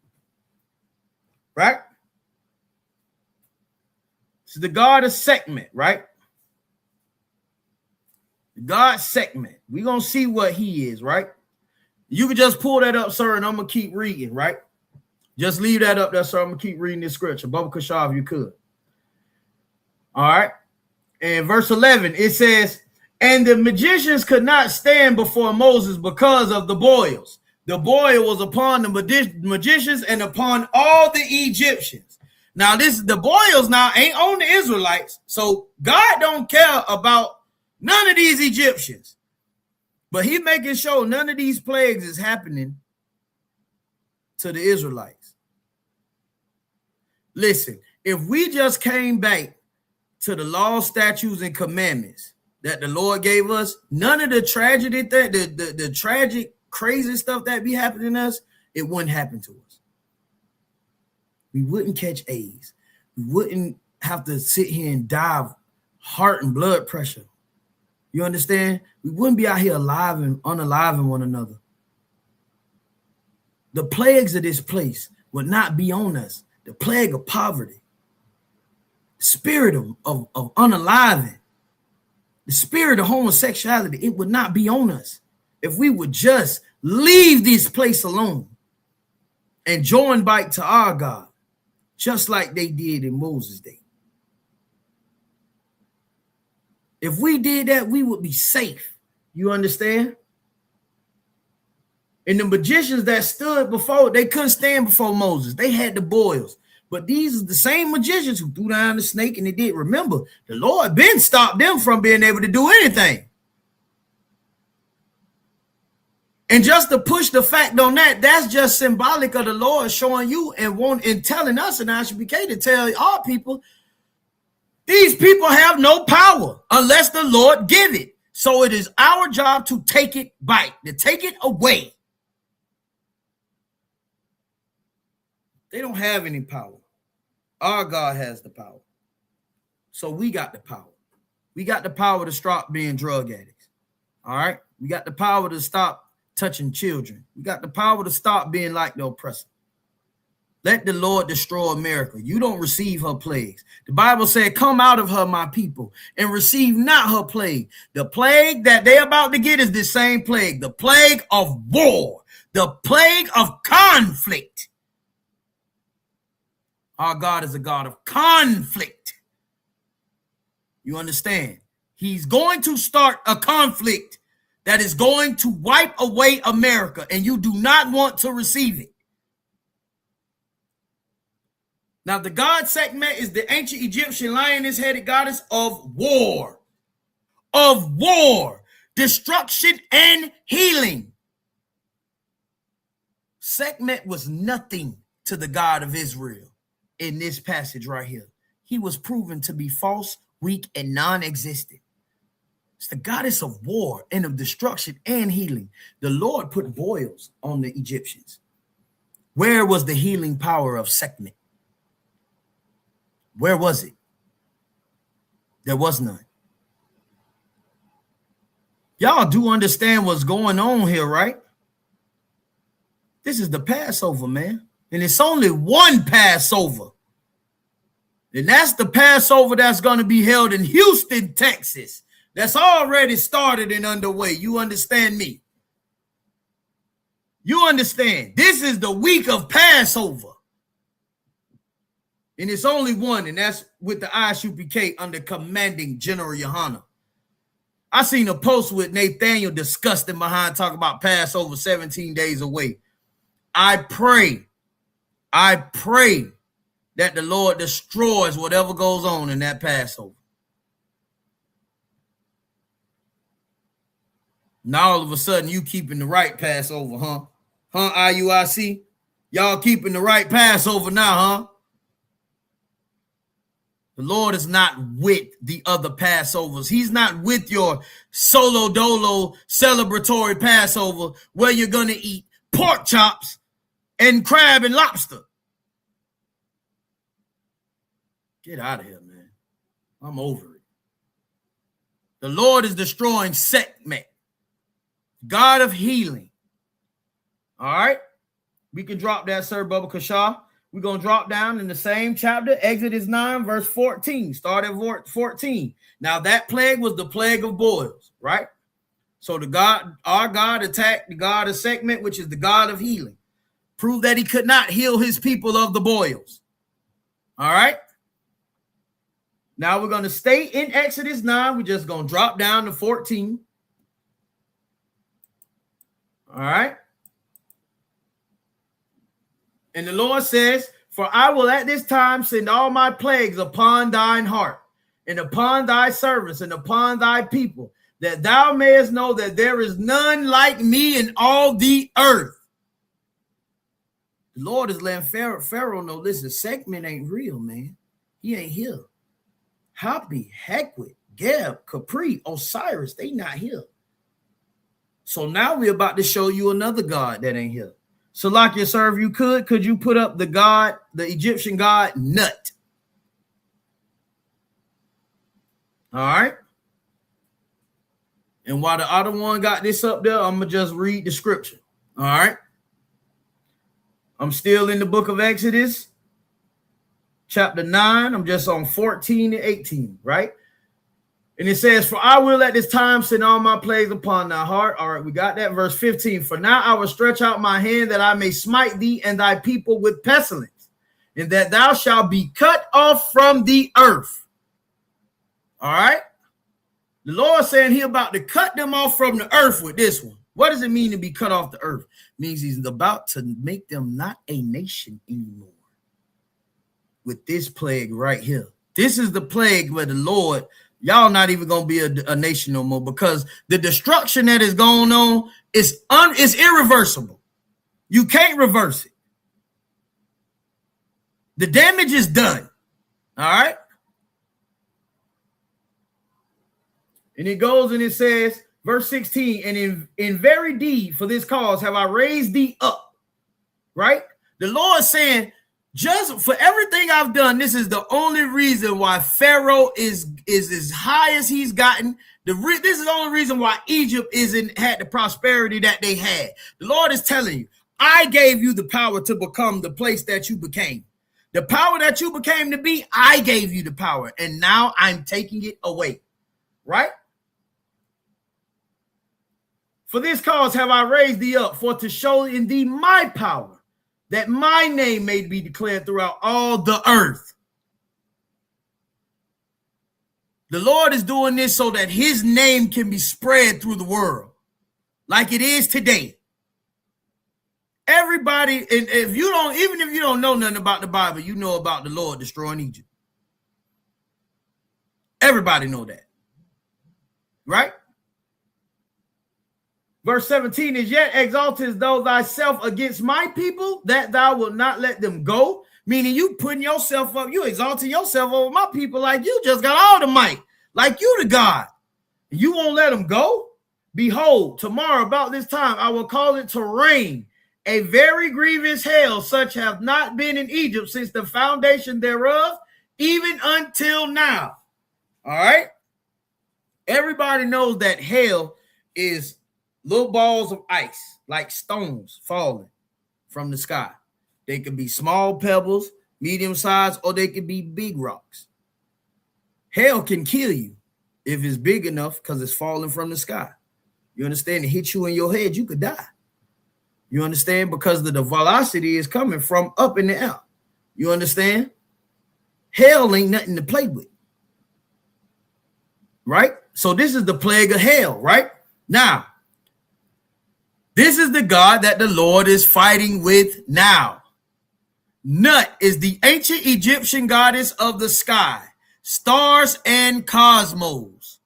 Right? This is the God of Sekhmet, right? The God Sekhmet. We're going to see what he is, right? You can just pull that up, sir, and I'm going to keep reading, right? Just leave that up there, sir. I'm going to keep reading this scripture. Baba Kashav, you could. All right. And verse 11, it says, and the magicians could not stand before Moses because of the boils. The boil was upon the magicians and upon all the Egyptians. Now, the boils now ain't on the Israelites. So God don't care about none of these Egyptians. But he making sure none of these plagues is happening to the Israelites. Listen, if we just came back to the law, statutes, and commandments that the Lord gave us, none of the tragedy, the tragic, crazy stuff that be happening to us, it wouldn't happen to us. We wouldn't catch AIDS. We wouldn't have to sit here and die of heart and blood pressure. You understand? We wouldn't be out here alive and unaliving one another. The plagues of this place would not be on us. The plague of poverty, the spirit of unaliving, the spirit of homosexuality, it would not be on us if we would just leave this place alone and join back to our God. just like they did in Moses' day. If we did that, we would be safe. You understand? And the magicians that stood before, they couldn't stand before Moses. They had the boils. But these are the same magicians who threw down the snake and they did. Remember, the Lord been stopped them from being able to do anything. And just to push the fact on that, that's just symbolic of the Lord showing you and telling us in ISUPK to tell our people, these people have no power unless the Lord give it. So it is our job to take it back, to take it away. They don't have any power. Our God has the power. So we got the power. We got the power to stop being drug addicts. All right? We got the power to stop touching children. We got the power to stop being like the oppressor. Let the Lord destroy America. You don't receive her plagues. The Bible said, come out of her, my people, and receive not her plague. The plague that they're about to get is the same plague, the plague of war, the plague of conflict. Our God is a God of conflict. You understand? He's going to start a conflict that is going to wipe away America, and you do not want to receive it. Now, the god Sekhmet is the ancient Egyptian lioness-headed goddess of war, destruction, and healing. Sekhmet was nothing to the God of Israel. In this passage right here, he was proven to be false, weak, and non-existent. It's the goddess of war and of destruction and healing. The Lord put boils on the Egyptians. Where was the healing power of Sekhmet? Where was it? There was none. Y'all do understand what's going on here, right? This is the Passover, man. And it's only one Passover. And that's the Passover that's going to be held in Houston, Texas. That's already started and underway. You understand me? You understand? This is the week of Passover. And it's only one, and that's with the ISUPK under commanding General Yohana. I seen a post with Nathaniel disgusting behind talking about Passover 17 days away. I pray that the Lord destroys whatever goes on in that Passover. Now all of a sudden you keeping the right Passover, huh? Huh, IUIC? Y'all keeping the right Passover now, huh? The Lord is not with the other Passovers. He's not with your solo dolo celebratory Passover where you're going to eat pork chops and crab and lobster. Get out of here, man. I'm over it. The Lord is destroying Sekhmet, God of healing. All right. We can drop that, Sir Bubba Kashaw. We're going to drop down in the same chapter, Exodus 9, verse 14. Start at 14. Now, that plague was the plague of boils, right? So our God attacked the God of Sekhmet, which is the God of healing. Proved that he could not heal his people of the boils. All right. Now we're going to stay in Exodus 9. We're just going to drop down to 14. All right. And the Lord says, for I will at this time send all my plagues upon thine heart and upon thy servants and upon thy people, that thou mayest know that there is none like me in all the earth. The Lord is letting Pharaoh know, listen, Sekhmet ain't real, man. He ain't here. Happy, Hekwit, Geb, Capri, Osiris, they not here. So now we're about to show you another God that ain't here. Salakia, sir, if you could you put up the Egyptian god Nut? All right. And while the other one got this up there, I'm going to just read the scripture. All right. I'm still in the book of Exodus, chapter 9. I'm just on 14 and 18, right? And it says, for I will at this time send all my plagues upon thy heart. All right, we got that. Verse 15. For now I will stretch out my hand that I may smite thee and thy people with pestilence, and that thou shalt be cut off from the earth. All right. The Lord saying he about to cut them off from the earth with this one. What does it mean to be cut off the earth? It means he's about to make them not a nation anymore. With this plague right here. This is the plague where the Lord, y'all not even going to be a nation no more, because the destruction that is going on is irreversible. You can't reverse it. The damage is done. All right. And it goes and it says, verse 16, and in very deed for this cause have I raised thee up. Right? The Lord saying, just for everything I've done, this is the only reason why Pharaoh is as high as he's gotten. This is the only reason why Egypt had the prosperity that they had. The Lord is telling you, I gave you the power to become the place that you became. The power that you became to be, I gave you the power. And now I'm taking it away. Right? For this cause have I raised thee up, for to show in thee my power, that my name may be declared throughout all the earth. The Lord is doing this so that his name can be spread through the world like it is today. Everybody, and even if you don't know nothing about the Bible, you know about the Lord destroying Egypt. Everybody know that. Right? Verse 17 is, yet exaltest thou thyself against my people, that thou wilt not let them go. Meaning you putting yourself up, you exalting yourself over my people like you just got all the might, like you the God. You won't let them go? Behold, tomorrow about this time I will cause it to rain, a very grievous hail, such have not been in Egypt since the foundation thereof, even until now. All right? Everybody knows that hail is little balls of ice, like stones falling from the sky. They could be small pebbles, medium size, or they could be big rocks. Hail can kill you if it's big enough because it's falling from the sky. You understand? It hit you in your head, you could die. You understand? Because the velocity is coming from up in the air. You understand? Hail ain't nothing to play with. Right? So this is the plague of hail, right? Now, this is the God that the Lord is fighting with now. Nut is the ancient Egyptian goddess of the sky, stars, and cosmos,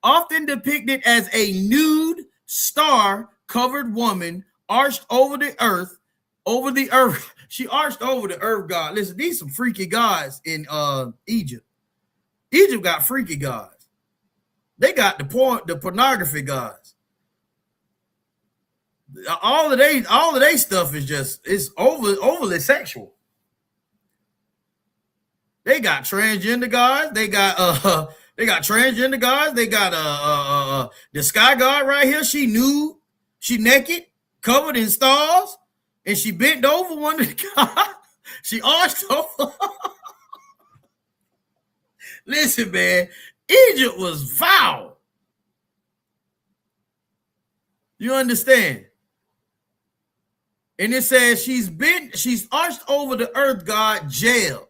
often depicted as a nude, star-covered woman arched over the earth. She arched over the earth god. Listen, these some freaky gods in Egypt. Egypt got freaky gods. They got the pornography gods. All of they stuff is just, it's overly sexual. They got transgender gods. They got transgender gods. They got the sky god right here. She nude, she naked, covered in stars, and she bent over one of the gods. She arched over. Listen, man, Egypt was foul. You understand? And it says she's arched over the earth god Jael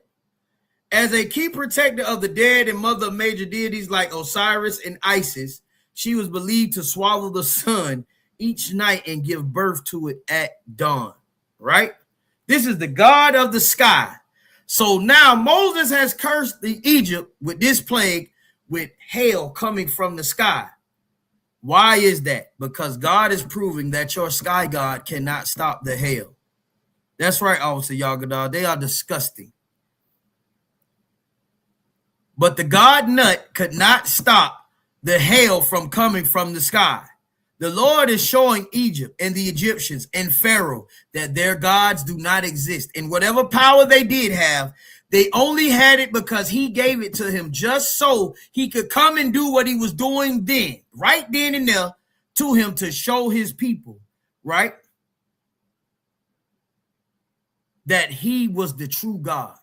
as a key protector of the dead and mother of major deities like Osiris and Isis. She was believed to swallow the sun each night and give birth to it at dawn. Right? This is the God of the sky. So now Moses has cursed the Egypt with this plague, with hail coming from the sky. Why is that? Because God is proving that your sky god cannot stop the hail. That's right, Officer Yagadar. They are disgusting. But the God Nut could not stop the hail from coming from the sky. The Lord is showing Egypt and the Egyptians and Pharaoh that their gods do not exist. And whatever power they did have, they only had it because he gave it to him just so he could come and do what he was doing then, right then and there, to him to show his people, right, that he was the true God.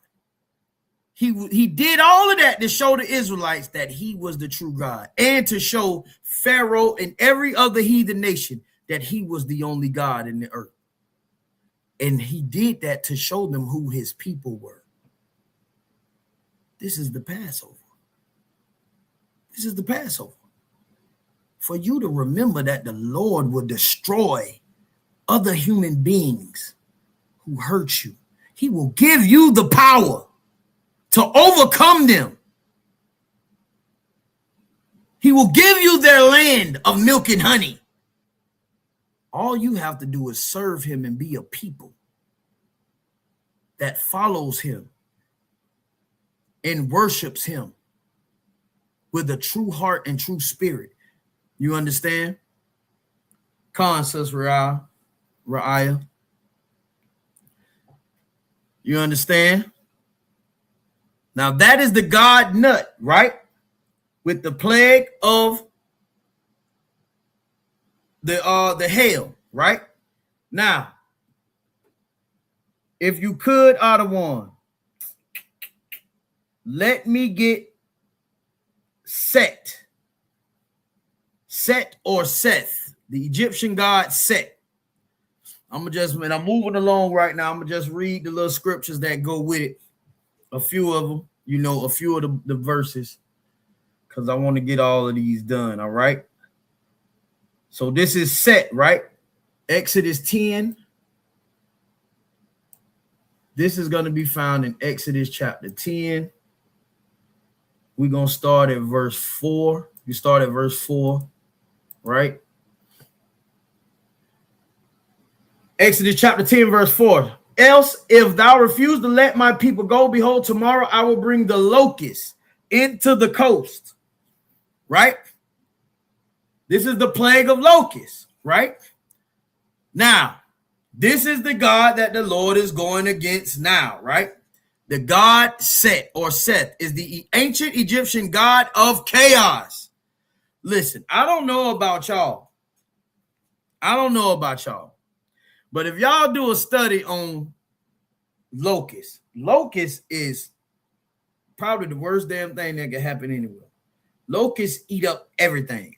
He did all of that to show the Israelites that he was the true God, and to show Pharaoh and every other heathen nation that he was the only God in the earth. And he did that to show them who his people were. This is the Passover. This is the Passover. For you to remember that the Lord will destroy other human beings who hurt you. He will give you the power to overcome them. He will give you their land of milk and honey. All you have to do is serve him and be a people that follows him and worships him with a true heart and true spirit. You understand? Khan says Ra'aya. You understand? Now that is the God nut, right? With the plague of the hail, right? Now, if you could, Adawan, let me get Set or Seth, the Egyptian god Set. I'm moving along right now. I'm gonna just read the little scriptures that go with it. A few of them, a few of the verses, because I want to get all of these done. All right. So this is Set, right? Exodus 10. This is going to be found in Exodus chapter 10. We're going to start at verse 4. You start at verse 4, right? Exodus chapter 10, verse 4. Else, if thou refuse to let my people go, behold, tomorrow I will bring the locusts into the coast, right? This is the plague of locusts, right? Now, this is the God that the Lord is going against now, right? The god Set or Seth is the ancient Egyptian god of chaos. Listen, I don't know about y'all. But if y'all do a study on locusts is probably the worst damn thing that can happen anywhere. Locusts eat up everything.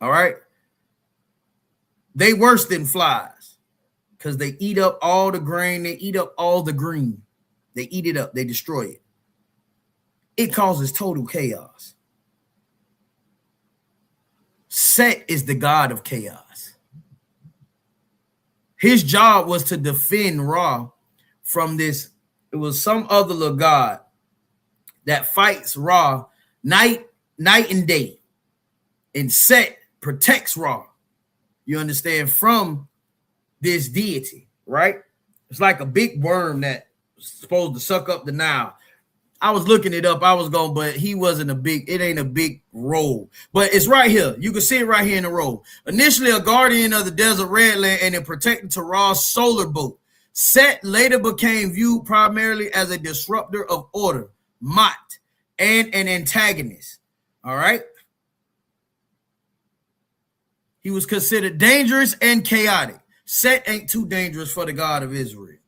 All right? They worse than flies because they eat up all the grain. They eat up all the green. They eat it up. They destroy it. It causes total chaos. Set is the god of chaos. His job was to defend Ra from this. It was some other little god that fights Ra night and day. And Set protects Ra. You understand, from this deity, right? It's like a big worm that's supposed to suck up the Nile. I was looking it up. But he wasn't it ain't a big role. But it's right here. You can see it right here in the roll. Initially a guardian of the desert red land and it protected to Ra's solar boat. Set later became viewed primarily as a disruptor of order, Mot, and an antagonist. All right. He was considered dangerous and chaotic. Set ain't too dangerous for the God of Israel.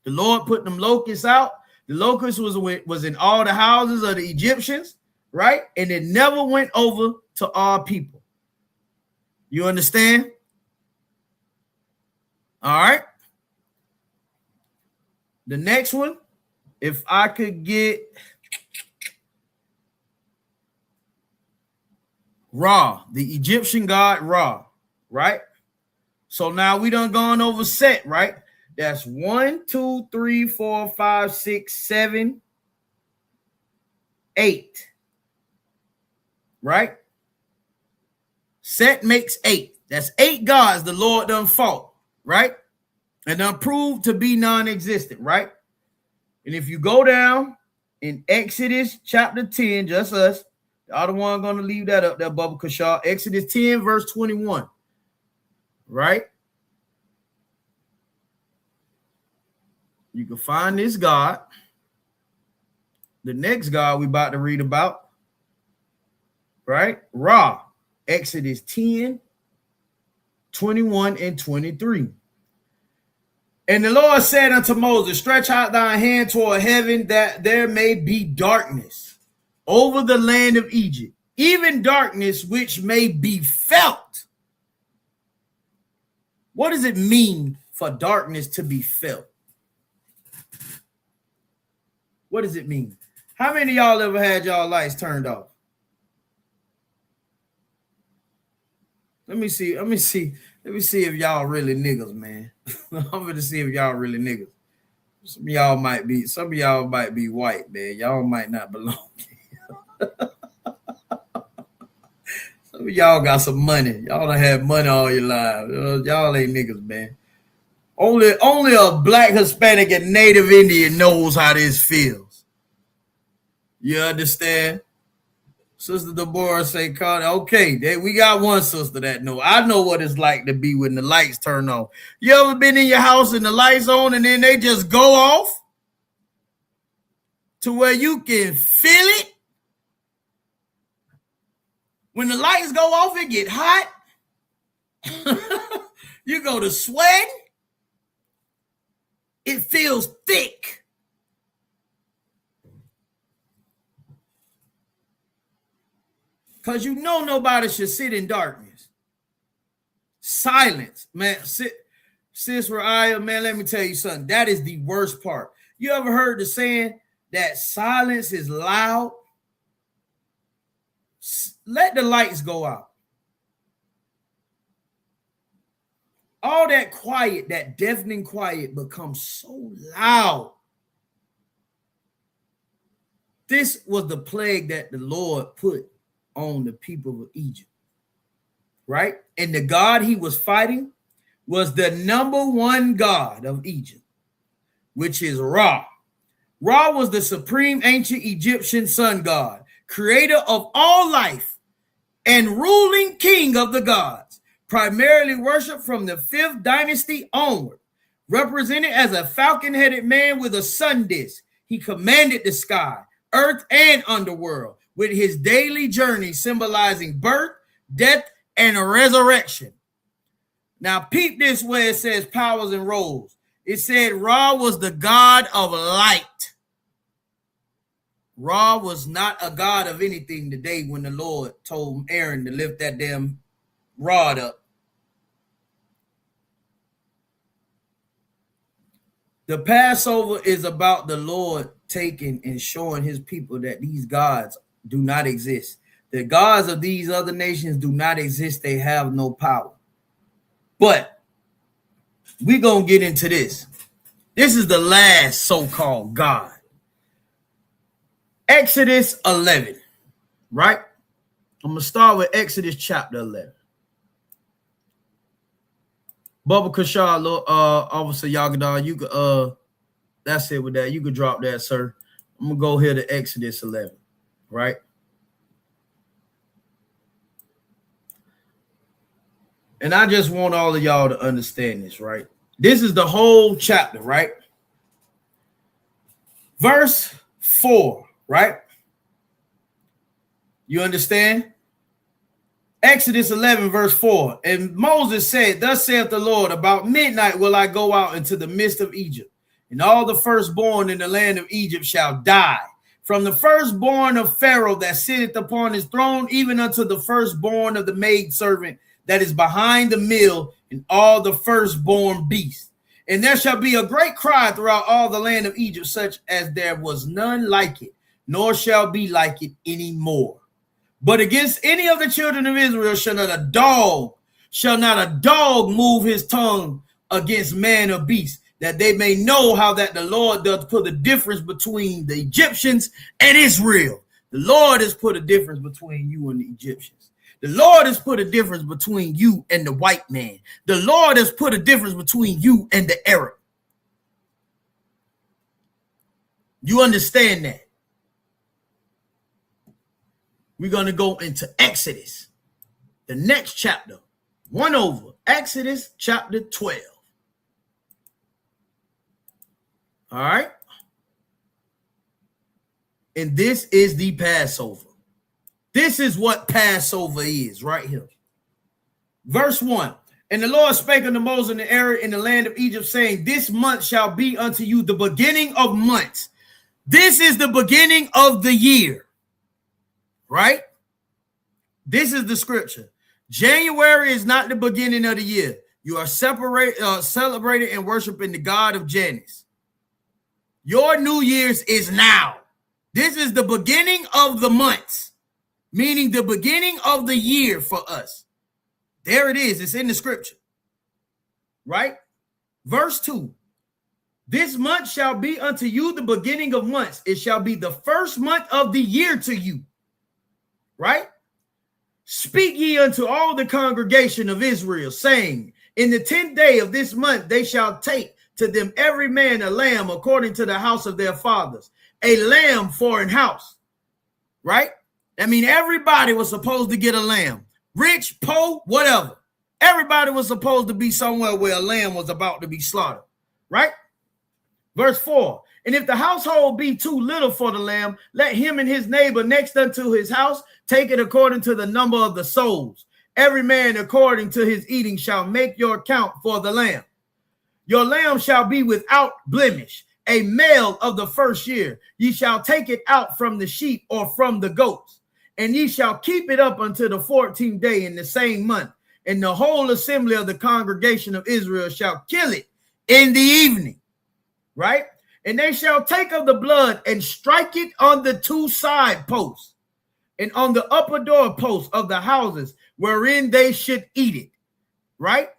The Lord put them locusts out. The locust was in all the houses of the Egyptians, right? And it never went over to our people. You understand? All right. The next one, if I could get Ra, the Egyptian god Ra, right? So now we done gone over Set, right? That's 1, 2, 3, 4, 5, 6, 7, 8. Right? Set makes 8. That's 8 gods the Lord done fought, right? And done proved to be non-existent, right? And if you go down in Exodus chapter 10, just us, the other one going to leave that up there, Bubba Kashar. Exodus 10, verse 21. Right? You can find this God. The next God we about to read about. Right? Ra. Exodus 10, 21 and 23. And the Lord said unto Moses, stretch out thy hand toward heaven that there may be darkness over the land of Egypt, even darkness which may be felt. What does it mean for darkness to be felt? What does it mean? How many of y'all ever had y'all lights turned off? Let me see if y'all really niggas, man. I'm gonna see if y'all really niggas. Some of y'all might be white, man. Y'all might not belong. Some of y'all got some money. Y'all done had money all your lives. Y'all ain't niggas, man. Only a black, Hispanic, and Native Indian knows how this feels. You understand? Sister Deborah say, Connie, okay, we got one sister that know. I know what it's like to be when the lights turn on. You ever been in your house and the lights on and then they just go off to where you can feel it? When the lights go off, it get hot. You go to sweat. It feels thick. Because you know nobody should sit in darkness. Silence. Man, sis Raya, man, let me tell you something. That is the worst part. You ever heard the saying that silence is loud? Let the lights go out. All that quiet, that deafening quiet becomes so loud. This was the plague that the Lord put on the people of Egypt, right? And the God he was fighting was the number one God of Egypt, which is Ra. Ra was the supreme ancient Egyptian sun god, creator of all life and ruling king of the gods, primarily worshipped from the 5th dynasty onward. Represented as a falcon-headed man with a sun disk, he commanded the sky, earth, and underworld, with his daily journey symbolizing birth, death, and a resurrection. Now, peep this where it says powers and roles. It said Ra was the god of light. Ra was not a god of anything today when the Lord told Aaron to lift that damn rod up. The Passover is about the Lord taking and showing his people that these gods do not exist. The gods of these other nations do not exist. They have no power. But we're going to get into this. This is the last so-called God. Exodus 11, right? I'm going to start with Exodus chapter 11. Bubba Kashar, Officer Yagadar, you could, that's it with that. You could drop that, sir. I'm going to go here to Exodus 11. Right? And I just want all of y'all to understand this, right? This is the whole chapter, right? Verse 4, right? You understand? Exodus 11, verse 4. And Moses said, thus saith the Lord, about midnight will I go out into the midst of Egypt, and all the firstborn in the land of Egypt shall die. From the firstborn of Pharaoh that sitteth upon his throne, even unto the firstborn of the maidservant that is behind the mill, and all the firstborn beasts. And there shall be a great cry throughout all the land of Egypt, such as there was none like it, nor shall be like it any more. But against any of the children of Israel shall not a dog move his tongue against man or beast, that they may know how that the Lord doth put the difference between the Egyptians and Israel. The Lord has put a difference between you and the Egyptians. The Lord has put a difference between you and the white man. The Lord has put a difference between you and the Arab. You understand that? We're going to go into Exodus, the next chapter, one over, Exodus chapter 12. All right. And this is the Passover. This is what Passover is right here. Verse 1. And the Lord spake unto Moses and Aaron in the land of Egypt, saying, this month shall be unto you the beginning of months. This is the beginning of the year. Right? This is the scripture. January is not the beginning of the year. You are celebrating and worshiping the God of Janus. Your New Year's is now. This is the beginning of the months, meaning the beginning of the year for us. There it is. It's in the scripture, right? Verse 2. This month shall be unto you the beginning of months. It shall be the first month of the year to you, right? Speak ye unto all the congregation of Israel, saying, in the 10th day of this month they shall take to them every man a lamb according to the house of their fathers, a lamb for an house, right? I mean, everybody was supposed to get a lamb, rich, poor, whatever. Everybody was supposed to be somewhere where a lamb was about to be slaughtered, right? Verse 4, and if the household be too little for the lamb, let him and his neighbor next unto his house take it according to the number of the souls. Every man according to his eating shall make your account for the lamb. Your lamb shall be without blemish, a male of the first year. Ye shall take it out from the sheep or from the goats, and ye shall keep it up until the 14th day in the same month. And the whole assembly of the congregation of Israel shall kill it in the evening, right? And they shall take of the blood and strike it on the two side posts and on the upper door posts of the houses wherein they should eat it, right?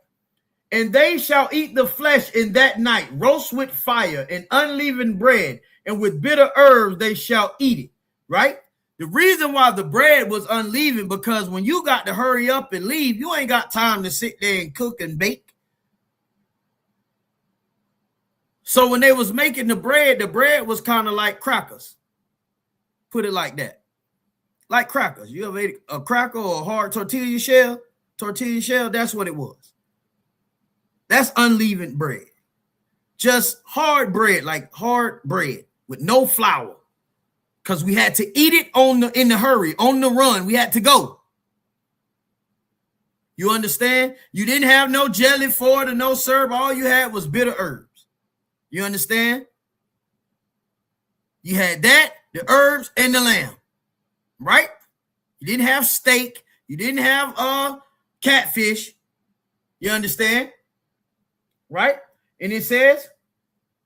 And they shall eat the flesh in that night, roast with fire and unleavened bread, and with bitter herbs they shall eat it, right? The reason why the bread was unleavened, because when you got to hurry up and leave, you ain't got time to sit there and cook and bake. So when they was making the bread was kind of like crackers. Put it like that. Like crackers. You ever ate a cracker or a hard tortilla shell? Tortilla shell, that's what it was. That's unleavened bread. Just hard bread, like hard bread with no flour. Because we had to eat it in the hurry, on the run. We had to go. You understand? You didn't have no jelly for it or no syrup. All you had was bitter herbs. You understand? You had that, the herbs, and the lamb. Right? You didn't have steak. You didn't have catfish. You understand? Right? And it says,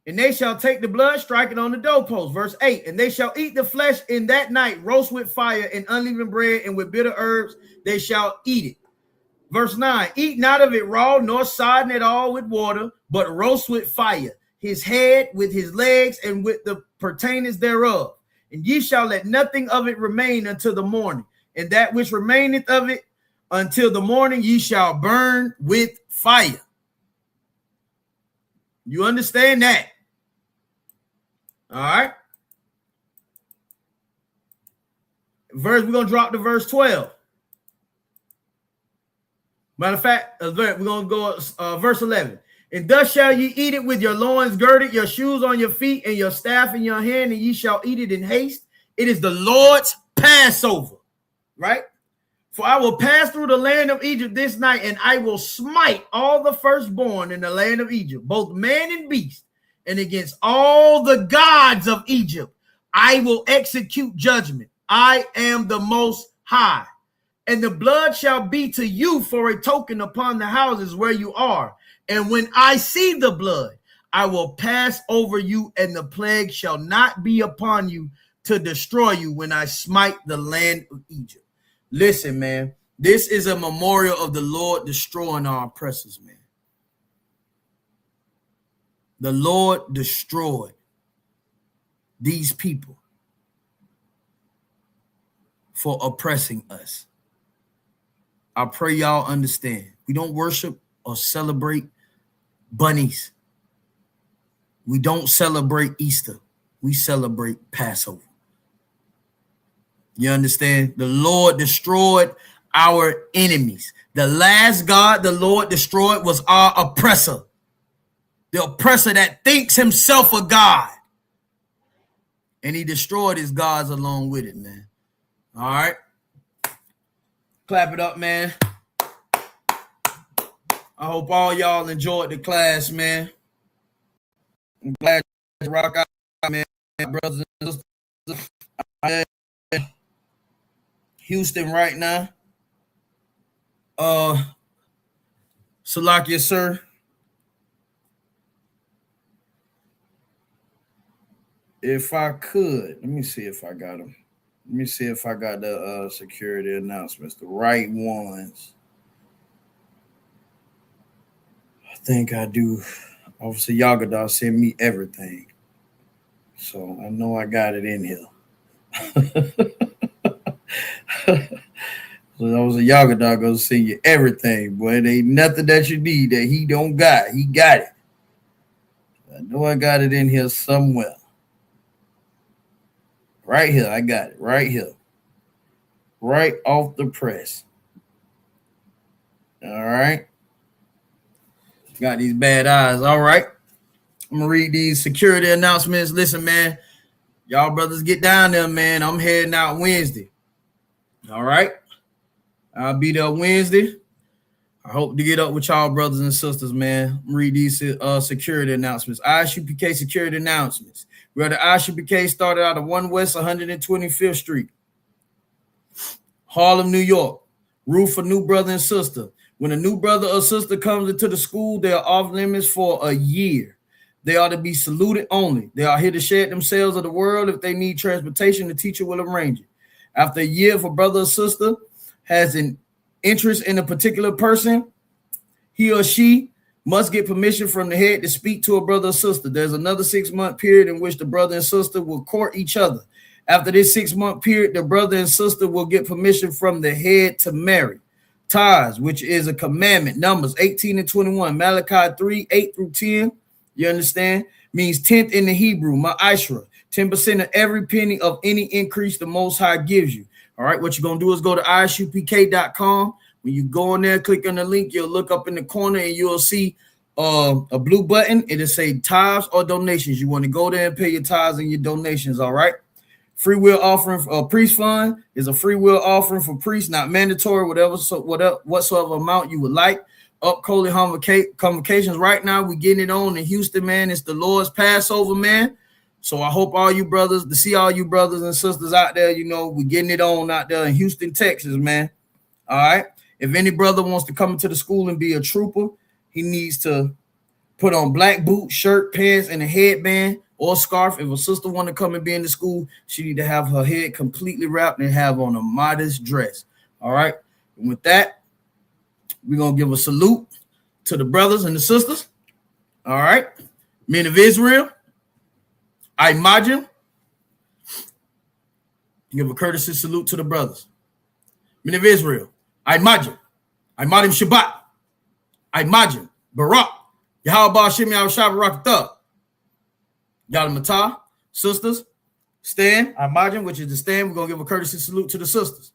and they shall take the blood, strike it on the doorpost. Verse 8, and they shall eat the flesh in that night, roast with fire and unleavened bread, and with bitter herbs they shall eat it. Verse 9, eat not of it raw, nor sodden it all with water, but roast with fire, his head with his legs and with the pertainers thereof. And ye shall let nothing of it remain until the morning. And that which remaineth of it until the morning ye shall burn with fire. You understand that? All right. We're going to drop to verse 12. Matter of fact, we're going to go verse 11. And thus shall ye eat it with your loins girded, your shoes on your feet, and your staff in your hand, and ye shall eat it in haste. It is the Lord's Passover, right? For I will pass through the land of Egypt this night, and I will smite all the firstborn in the land of Egypt, both man and beast, and against all the gods of Egypt I will execute judgment. I am the Most High. And the blood shall be to you for a token upon the houses where you are. And when I see the blood, I will pass over you, and the plague shall not be upon you to destroy you when I smite the land of Egypt. Listen, man, this is a memorial of the Lord destroying our oppressors, man. The Lord destroyed these people for oppressing us. I pray y'all understand. We don't worship or celebrate bunnies. We don't celebrate Easter. We celebrate Passover. You understand? The Lord destroyed our enemies. The last God the Lord destroyed was our oppressor. The oppressor that thinks himself a God. And he destroyed his gods along with it, man. All right. Clap it up, man. I hope all y'all enjoyed the class, man. I'm glad to rock out, man, brothers and sisters. I'm in Houston right now. Salakia, sir. if I could, let me see if I got them. Let me see if I got the security announcements, the right ones. I think I do. Officer Yagada sent me everything. So I know I got it in here. So Officer Yagada gonna send you everything, boy. It ain't nothing that you need that he don't got. He got it. I know I got it in here somewhere. Right here, I got it. Right here. Right off the press. All right. Got these bad eyes. All right. I'm going to read these security announcements. Listen, man. Y'all brothers get down there, man. I'm heading out Wednesday. All right. I'll be there Wednesday. I hope to get up with y'all brothers and sisters, man. Read these security announcements. ISUPK security announcements. Where the ISUPK started out of 1 West 125th Street, Harlem, New York. Rule for new brother and sister. When a new brother or sister comes into the school, they are off limits for a year. They are to be saluted only. They are here to shed themselves of the world. If they need transportation, the teacher will arrange it. After a year, if a brother or sister has an interest in a particular person, he or she must get permission from the head to speak to a brother or sister. There's another 6-month period in which the brother and sister will court each other. After this 6-month period, the brother and sister will get permission from the head to marry. Ties, which is a commandment, Numbers 18 and 21, Malachi 3, 8 through 10, you understand, means 10th in the Hebrew, ma'ashra, 10% of every penny of any increase the Most High gives you. All right, what you're going to do is go to ISUPK.com. When you go on there, click on the link, you'll look up in the corner and you'll see a blue button. It'll say tithes or donations. You want to go there and pay your tithes and your donations, all right? Free will offering for priest fund is a free will offering for priests, not mandatory, whatsoever amount you would like. Upcoding convocations right now. We're getting it on in Houston, man. It's the Lord's Passover, man. So I hope all you brothers, to see all you brothers and sisters out there, you know, we're getting it on out there in Houston, Texas, man. All right. If any brother wants to come into the school and be a trooper, he needs to put on black boots, shirt, pants, and a headband or scarf. If a sister want to come and be in the school, she need to have her head completely wrapped and have on a modest dress. All right. And with that, we're going to give a salute to the brothers and the sisters. All right. Men of Israel, I imagine. Give a courtesy salute to the brothers. Men of Israel, I imagine. Shabbat. I imagine. Barak. Yahweh Hashem Yahweh Shabbat Rakatah. Yalamatah, sisters, stand, I imagine, which is the stand. We're going to give a courtesy salute to the sisters.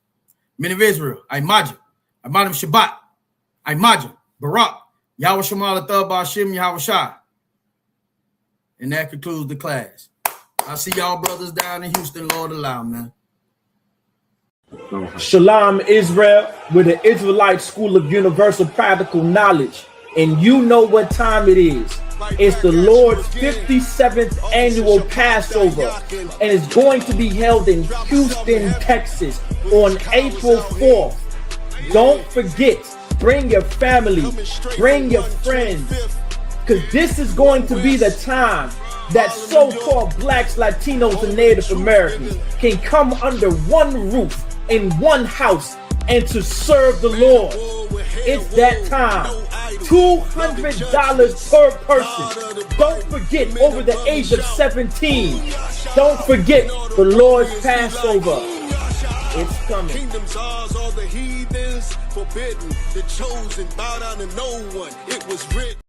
Men of Israel, I imagine Shabbat, I imagine, Barak, Yahweh Shemalatah Ba'Shem Yahweh Shai. And that concludes the class. I see y'all brothers down in Houston, Lord allow, man. Shalom, Israel, with the Israelite School of Universal Practical Knowledge. And you know what time it is. It's the Lord's 57th annual Passover, and it's going to be held in Houston, Texas on April 4th. Don't forget, bring your family, bring your friends, because this is going to be the time that so-called blacks, Latinos, and Native Americans can come under one roof in one house and to serve the Lord. It's that time. $200 per person. Don't forget, over the age of 17. Don't forget the Lord's Passover. It's coming. Kingdoms ours, all the heathens forbidden. The chosen bow down to no one. It was written.